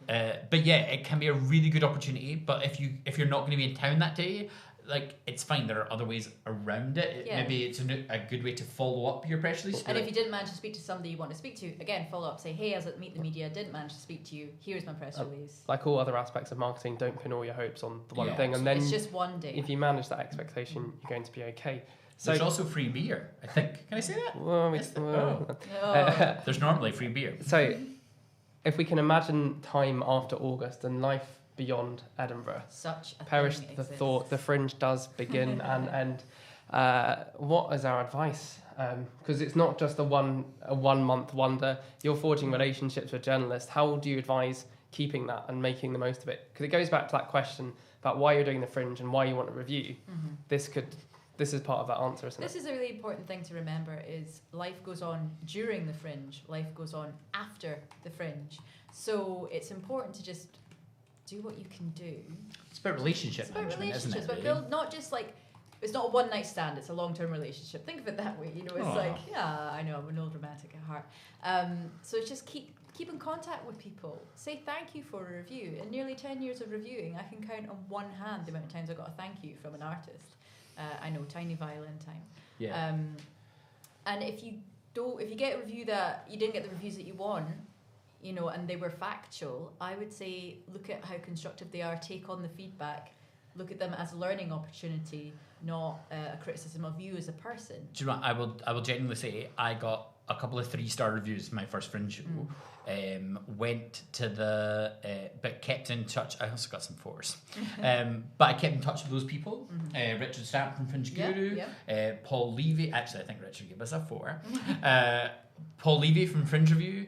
But yeah, it can be a really good opportunity. But if you're not going to be in town that day, like it's fine. There are other ways around it. Maybe it's a good way to follow up your press release. And if you didn't manage to speak to somebody you want to speak to, again, follow up. Say, hey, as at Meet the Media, didn't manage to speak to you. Here's my press release. Like all other aspects of marketing, don't pin all your hopes on the one thing, and then it's just one day. If you manage that expectation, you're going to be okay. So there's also free beer, I think. Can I say that? There's normally free beer. So if we can imagine time after August and life beyond Edinburgh, such a perish thing the exists. thought the Fringe does begin and end. What is our advice? Because it's not just a one month wonder. You're forging relationships with journalists. How do you advise keeping that and making the most of it? Because it goes back to that question about why you're doing the Fringe and why you want to review. This is part of that answer, isn't it? This is a really important thing to remember: is life goes on during the Fringe, life goes on after the Fringe. So it's important to just do what you can do. It's about relationship It's about management, isn't relationships, it? but build not just like it's not a one night stand. It's a long term relationship. Think of it that way. You know, it's like I know I'm an old romantic at heart. So it's just keep in contact with people. Say thank you for a review. In nearly 10 years of reviewing, I can count on one hand the amount of times I got a thank you from an artist. I know, tiny violin time. Yeah. And if you get a review that you didn't get the reviews that you want, you know, and they were factual, I would say look at how constructive they are, take on the feedback, look at them as a learning opportunity, not a criticism of you as a person. Do you know what? I will genuinely say I got a couple of 3-star reviews for my first Fringe show. Went to the but kept in touch. I also got some 4s. But I kept in touch with those people. Richard Stamp from Fringe Guru, Paul Levy. Actually, I think Richard gave us a 4. Paul Levy from Fringe Review,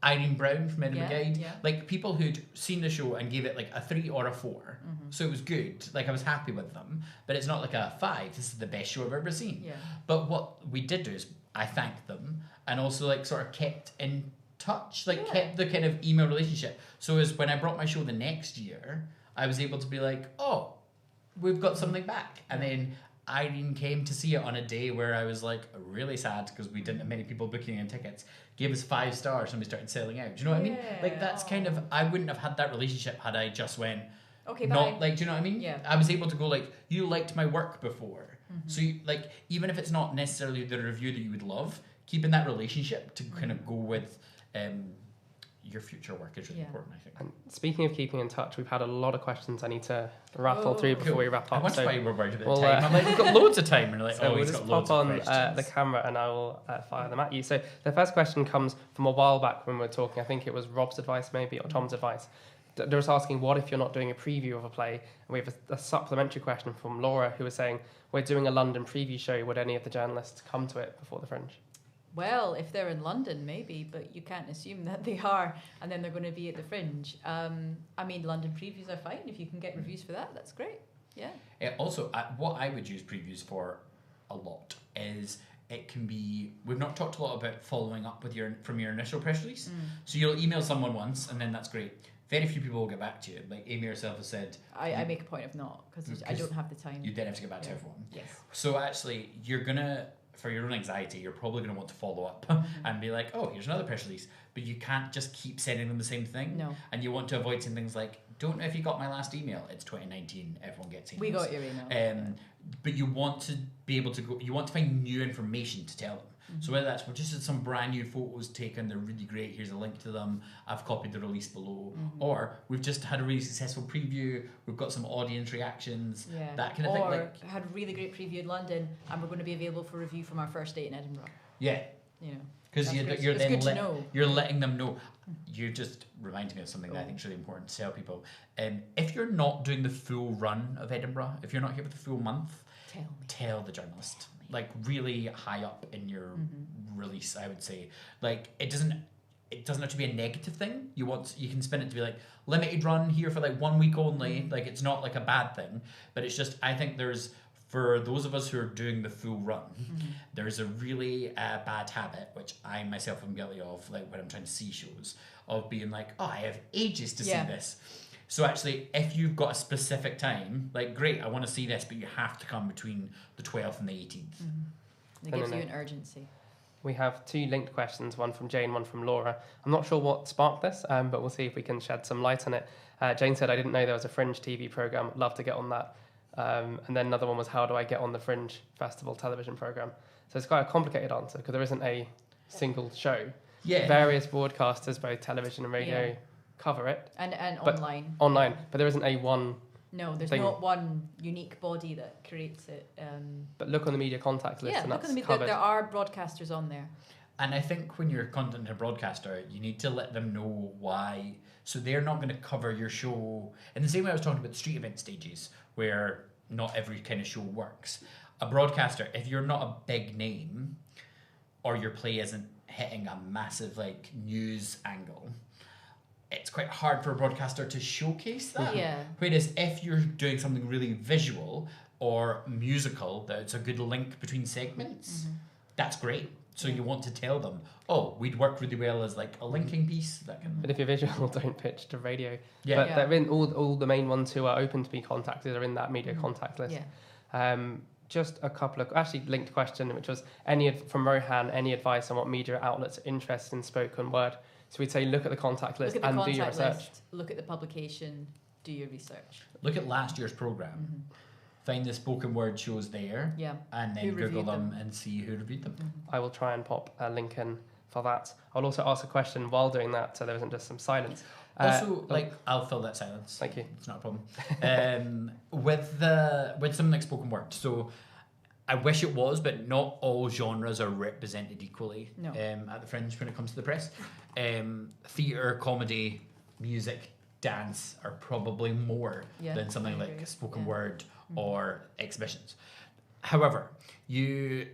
Irene Brown from Edinburgh Guide, like people who'd seen the show and gave it like a 3 or a 4. So it was good. Like I was happy with them, but it's not like a 5. This is the best show I've ever seen. Yeah. But what we did do is I thanked them and also like sort of kept in touch, like kept the kind of email relationship. So as when I brought my show the next year, I was able to be like, oh, we've got something back. And then Irene came to see it on a day where I was like really sad because we didn't have many people booking in tickets. Gave us 5 stars and we started selling out. Do you know what I mean? Like that's kind of, I wouldn't have had that relationship had I just went, okay, not bye. Like, do you know what I mean? Yeah. I was able to go like, you liked my work before. So you, like, even if it's not necessarily the review that you would love, keeping that relationship to kind of go with your future work is really important, I think. And speaking of keeping in touch, we've had a lot of questions I need to rattle through before we wrap up. I wonder why we're worried about time. I'm like, we've got loads of time. And like, so we'll just pop on the camera and I will fire them at you. So the first question comes from a while back when we were talking. I think it was Rob's advice maybe, or Tom's advice. They're just asking, what if you're not doing a preview of a play? And we have a supplementary question from Laura who was saying, we're doing a London preview show. Would any of the journalists come to it before the Fringe? Well, if they're in London, maybe, but you can't assume that they are, and then they're going to be at the Fringe. I mean, London previews are fine. If you can get reviews for that, that's great. Yeah. Also, what I would use previews for a lot is it can be, we've not talked a lot about following up with from your initial press release. So you'll email someone once, and then that's great. Very few people will get back to you. Like Amy herself has said. I make a point of not, because I don't have the time. You then have to get back to everyone. Yes. So actually, you're going to, for your own anxiety, you're probably going to want to follow up and be like, oh, here's another press release. But you can't just keep sending them the same thing. No. And you want to avoid saying things like, don't know if you got my last email. It's 2019. Everyone gets emails. We got your email. But you want to be able to go, you want to find new information to tell them. So whether that's, we've just had some brand new photos taken, they're really great, here's a link to them, I've copied the release below, or we've just had a really successful preview, we've got some audience reactions, that kind of thing. Or had a really great preview in London, and we're going to be available for review from our first date in Edinburgh. Yeah. You know. Because you're then you're letting them know. You just reminded me of something that I think is really important to tell people. If you're not doing the full run of Edinburgh, if you're not here for the full month, tell the journalist. Like really high up in your release, I would say. Like it doesn't have to be a negative thing. You can spin it to be like limited run here for like 1 week only. Like it's not like a bad thing, but it's just, I think there's, for those of us who are doing the full run, there's a really bad habit, which I myself am guilty of, like when I'm trying to see shows, of being like, oh, I have ages to see this. So actually, if you've got a specific time, like, great, I want to see this, but you have to come between the 12th and the 18th. It gives you an urgency. We have 2 linked questions, one from Jane, one from Laura. I'm not sure what sparked this, but we'll see if we can shed some light on it. Jane said, I didn't know there was a Fringe TV programme. I'd love to get on that. And then another one was, how do I get on the Fringe Festival television programme? So it's quite a complicated answer, because there isn't a single show. Yeah. Various broadcasters, both television and radio, cover it. And online. Online, but there isn't a one. No, there's not one unique body that creates it. But look on the media contact list, and that's covered. There are broadcasters on there. And I think when you're content a broadcaster, you need to let them know why. So they're not going to cover your show in the same way I was talking about the street event stages, where not every kind of show works. A broadcaster, if you're not a big name, or your play isn't hitting a massive like news angle, it's quite hard for a broadcaster to showcase that. Yeah. Whereas if you're doing something really visual or musical, that's a good link between segments, that's great. So you want to tell them, oh, we'd work really well as like a linking piece. That kind of. But if you're visual, don't pitch to radio. Yeah. But they're in all the main ones who are open to be contacted are in that media contact list. Yeah. Just a couple of actually linked question, which was from Rohan, any advice on what media outlets are interested in spoken word? So we'd say look at the contact list and do your research. Look at the publication, do your research. Look at last year's programme. Find the spoken word shows there, and then Google them and see who reviewed them. I will try and pop a link in for that. I'll also ask a question while doing that, so there isn't just some silence. Also, I'll fill that silence. Thank you. It's not a problem. With something like spoken word, so I wish it was, but not all genres are represented equally at the Fringe when it comes to the press. Theatre, comedy, music, dance are probably more than something like spoken word or exhibitions. However, you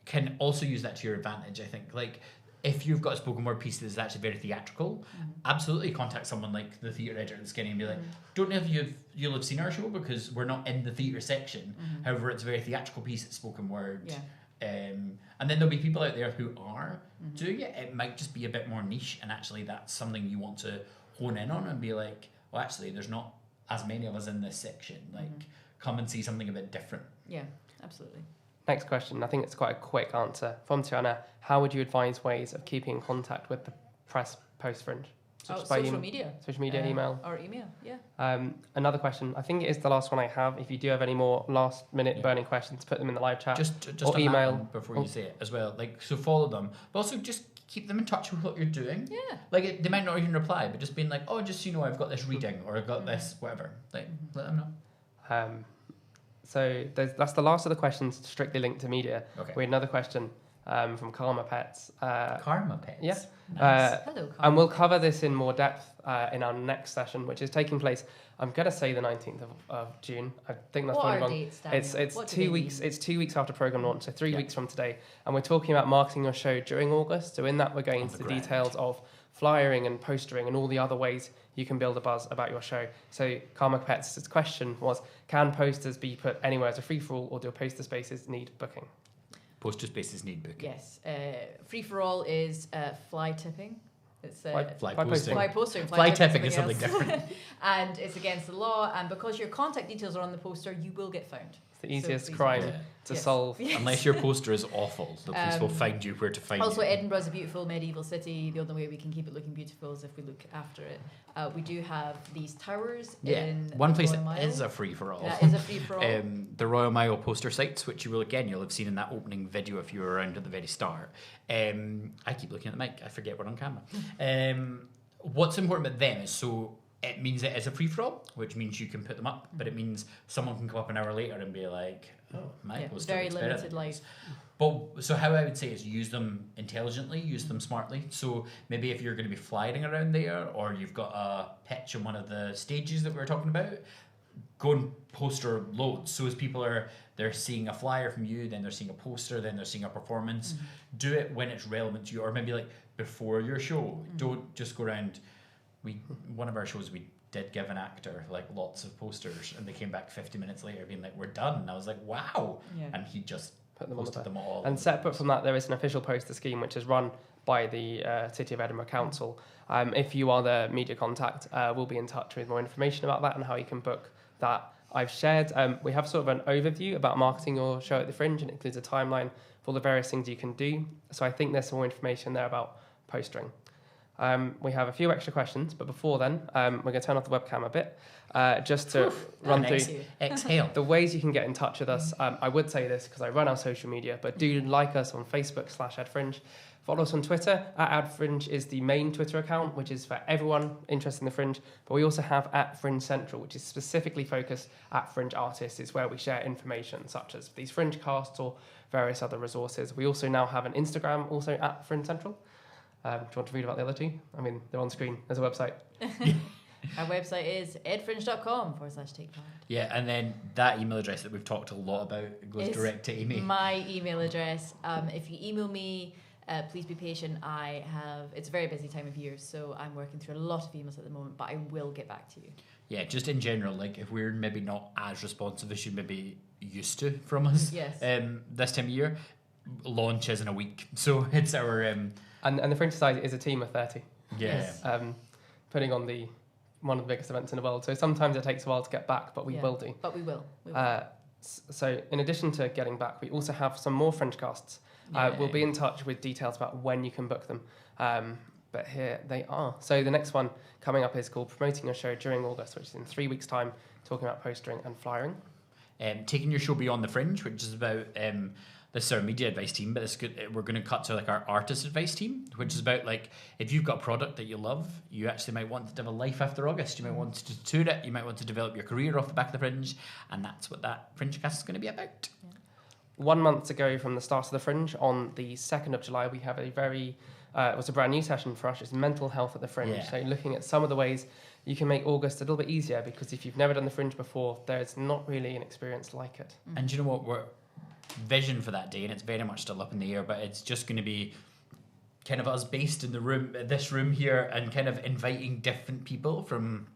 can also use that to your advantage, I think. Like, if you've got a spoken word piece that's actually very theatrical, absolutely contact someone like the theatre editor at the Skinny and be like, don't know if you'll have seen our show because we're not in the theatre section. However, it's a very theatrical piece, it's spoken word. Yeah. And then there'll be people out there who are doing it. It might just be a bit more niche, and actually that's something you want to hone in on and be like, well, actually, there's not as many of us in this section. Like, come and see something a bit different. Yeah, absolutely. Next question. I think it's quite a quick answer from Tiana. How would you advise ways of keeping in contact with the press post Fringe? Social media. Social media, email. Or email, yeah. Another question. I think it is the last one I have. If you do have any more last minute burning questions, put them in the live chat. Just or on email that one before you say it as well. Like, so follow them, but also just keep them in touch with what you're doing. Yeah. Like, they might not even reply, but just being like, oh, just so you know, I've got this reading or I've got this whatever. Like, let them know. So that's the last of the questions strictly linked to media. Okay. We had another question from Karma Pets. Karma Pets. Yeah. Nice. Hello, Carl. And we'll cover this in more depth in our next session, which is taking place, I'm going to say the 19th of June. I think that's What probably are wrong. dates, Daniel? It's What do 2 they weeks. mean? It's 2 weeks after program launch, so 3 weeks from today. And we're talking about marketing your show during August. So in that, we're going into the details of flyering and postering and all the other ways you can build a buzz about your show. So Karma Pets' question was, can posters be put anywhere as a free-for-all, or do poster spaces need booking? Poster spaces need booking. Yes. Free-for-all is fly tipping. It's Fly posting. posting. fly posting. Fly tipping is something something different. And it's against the law, and because your contact details are on the poster, you will get found. It's the easiest please crime don't do to Yes. solve. Yes. Unless your poster is awful, the police will find you where to find Also, you. Edinburgh is a beautiful medieval city. The only way we can keep it looking beautiful is if we look after it. We do have these towers in One the place Royal that Mile. is a free-for-all. That is a free-for-all. The Royal Mile poster sites, which you'll have seen in that opening video if you were around at the very start. I keep looking at the mic, I forget we're on camera. What's important about them is, so it means it is a free-for-all, which means you can put them up, but it means someone can come up an hour later and be like, oh, my poster very looks better limited than life. yours. But so how I would say is use them intelligently, use them smartly. So maybe if you're going to be flying around there, or you've got a pitch on one of the stages that we were talking about, go and poster loads. So as people they're seeing a flyer from you, then they're seeing a poster, then they're seeing a performance. Do it when it's relevant to you, or maybe like before your show. Don't just go around. One of our shows, we did give an actor like lots of posters, and they came back 50 minutes later being like, we're done. And I was like, wow. Yeah. And he just Put them on the posted back. them all. And separate from that, there is an official poster scheme which is run by the City of Edinburgh Council. If you are the media contact, we'll be in touch with more information about that and how you can book that. I've shared, we have sort of an overview about marketing your show at the Fringe, and it includes a timeline for all the various things you can do. So I think there's some more information there about postering. We have a few extra questions, but before then, we're going to turn off the webcam a bit, just to run through Exhale. the ways you can get in touch with us. I would say this because I run our social media, but do like us on Facebook /AdFringe. Follow us on Twitter. @AdFringe is the main Twitter account, which is for everyone interested in the Fringe. But we also have @Fringe Central, which is specifically focused at Fringe artists. It's where we share information such as these Fringe casts or various other resources. We also now have an Instagram, also @Fringe Central. Do you want to read about the other two? I mean, they're on screen. There's a website. Our website is edfringe.com/take part. Yeah, and then that email address that we've talked a lot about goes It's direct to Amy. My email address. If you email me, please be patient. It's a very busy time of year, so I'm working through a lot of emails at the moment, but I will get back to you. Yeah, just in general, like if we're maybe not as responsive as you maybe used to from us. Yes. This time of year, launch is in a week, so it's our And the Fringe Society is a team of 30. Yes. Putting on one of the biggest events in the world. So sometimes it takes a while to get back, but we will do. But we will. We will. So in addition to getting back, we also have some more Fringe casts. We'll be in touch with details about when you can book them. But here they are. So the next one coming up is called Promoting Your Show During August, which is in 3 weeks' time, talking about postering and flyering. taking your show beyond the Fringe, which is about this is our media advice team, but we're going to cut to like our artist advice team, which is about like if you've got a product that you love, you actually might want to have a life after August. You might want to tour it. You might want to develop your career off the back of the Fringe, and that's what that Fringe cast is going to be about. Yeah. 1 month to go from the start of the Fringe, on the 2nd of July, we have a very it was a brand new session for us. It's mental health at the Fringe. Yeah. So looking at some of the ways you can make August a little bit easier, because if you've never done the Fringe before, there's not really an experience like it. And do you know what? vision for that day, and it's very much still up in the air, but it's just going to be kind of us based in this room here, and kind of inviting different people from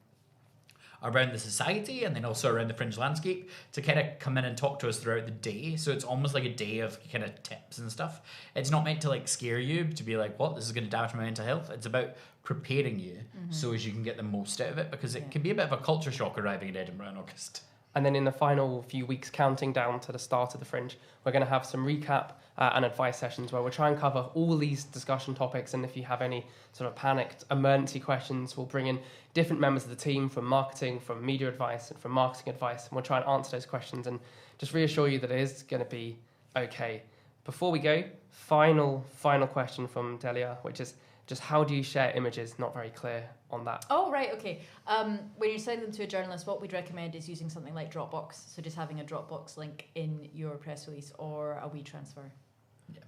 around the society and then also around the Fringe landscape to kind of come in and talk to us throughout the day. So it's almost like a day of kind of tips and stuff. It's not meant to like scare you, to be like, what, this is going to damage my mental health. It's about preparing you so as you can get the most out of it, because it can be a bit of a culture shock arriving in Edinburgh in August. And then in the final few weeks, counting down to the start of the Fringe, we're going to have some recap and advice sessions where we'll try and cover all these discussion topics. And if you have any sort of panicked emergency questions, we'll bring in different members of the team from marketing, from media advice, and from marketing advice. And we'll try and answer those questions and just reassure you that it is going to be okay. Before we go, final question from Delia, which is just how do you share images? Not very clear on that. Oh, right, okay. When you're sending them to a journalist, what we'd recommend is using something like Dropbox. So just having a Dropbox link in your press release or a WeTransfer. Yeah.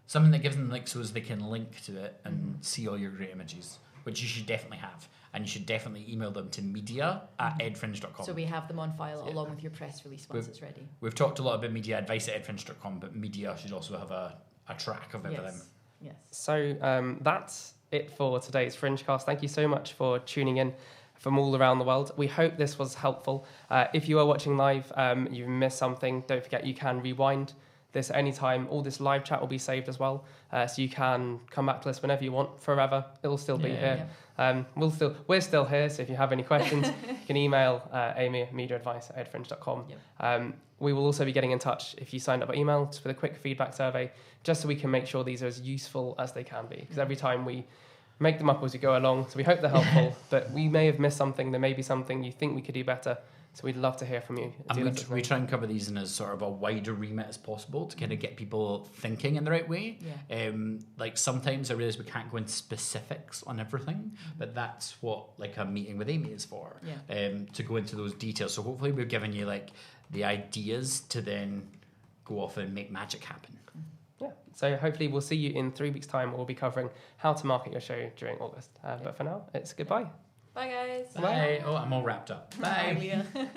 Something that gives them links so as they can link to it and see all your great images, which you should definitely have. And you should definitely email them to media@edfringe.com. So we have them on file along with your press release once it's ready. We've talked a lot about media advice at edfringe.com, but media should also have a track of everything. Yes. So that's it for today's Fringecast. Thank you so much for tuning in from all around the world. We hope this was helpful. If you are watching live, you've missed something, don't forget you can rewind this anytime. All this live chat will be saved as well, so you can come back to this whenever you want, forever. It'll still be here. We're still here, so if you have any questions, you can email Amy at mediaadvice@edfringe.com. We will also be getting in touch if you signed up by email just with a quick feedback survey, just so we can make sure these are as useful as they can be. Because every time we make them up as we go along, so we hope they're helpful, but we may have missed something. There may be something you think we could do better. So we'd love to hear from you. And we try and cover these in as sort of a wider remit as possible to kind of get people thinking in the right way. Yeah. Like sometimes I realise we can't go into specifics on everything, but that's what like a meeting with Amy is for, to go into those details. So hopefully we've given you like the ideas to then go off and make magic happen. Yeah, so hopefully we'll see you in 3 weeks' time. We'll be covering how to market your show during August. But for now, it's goodbye. Bye, guys. Bye. Oh, I'm all wrapped up. Bye. Bye.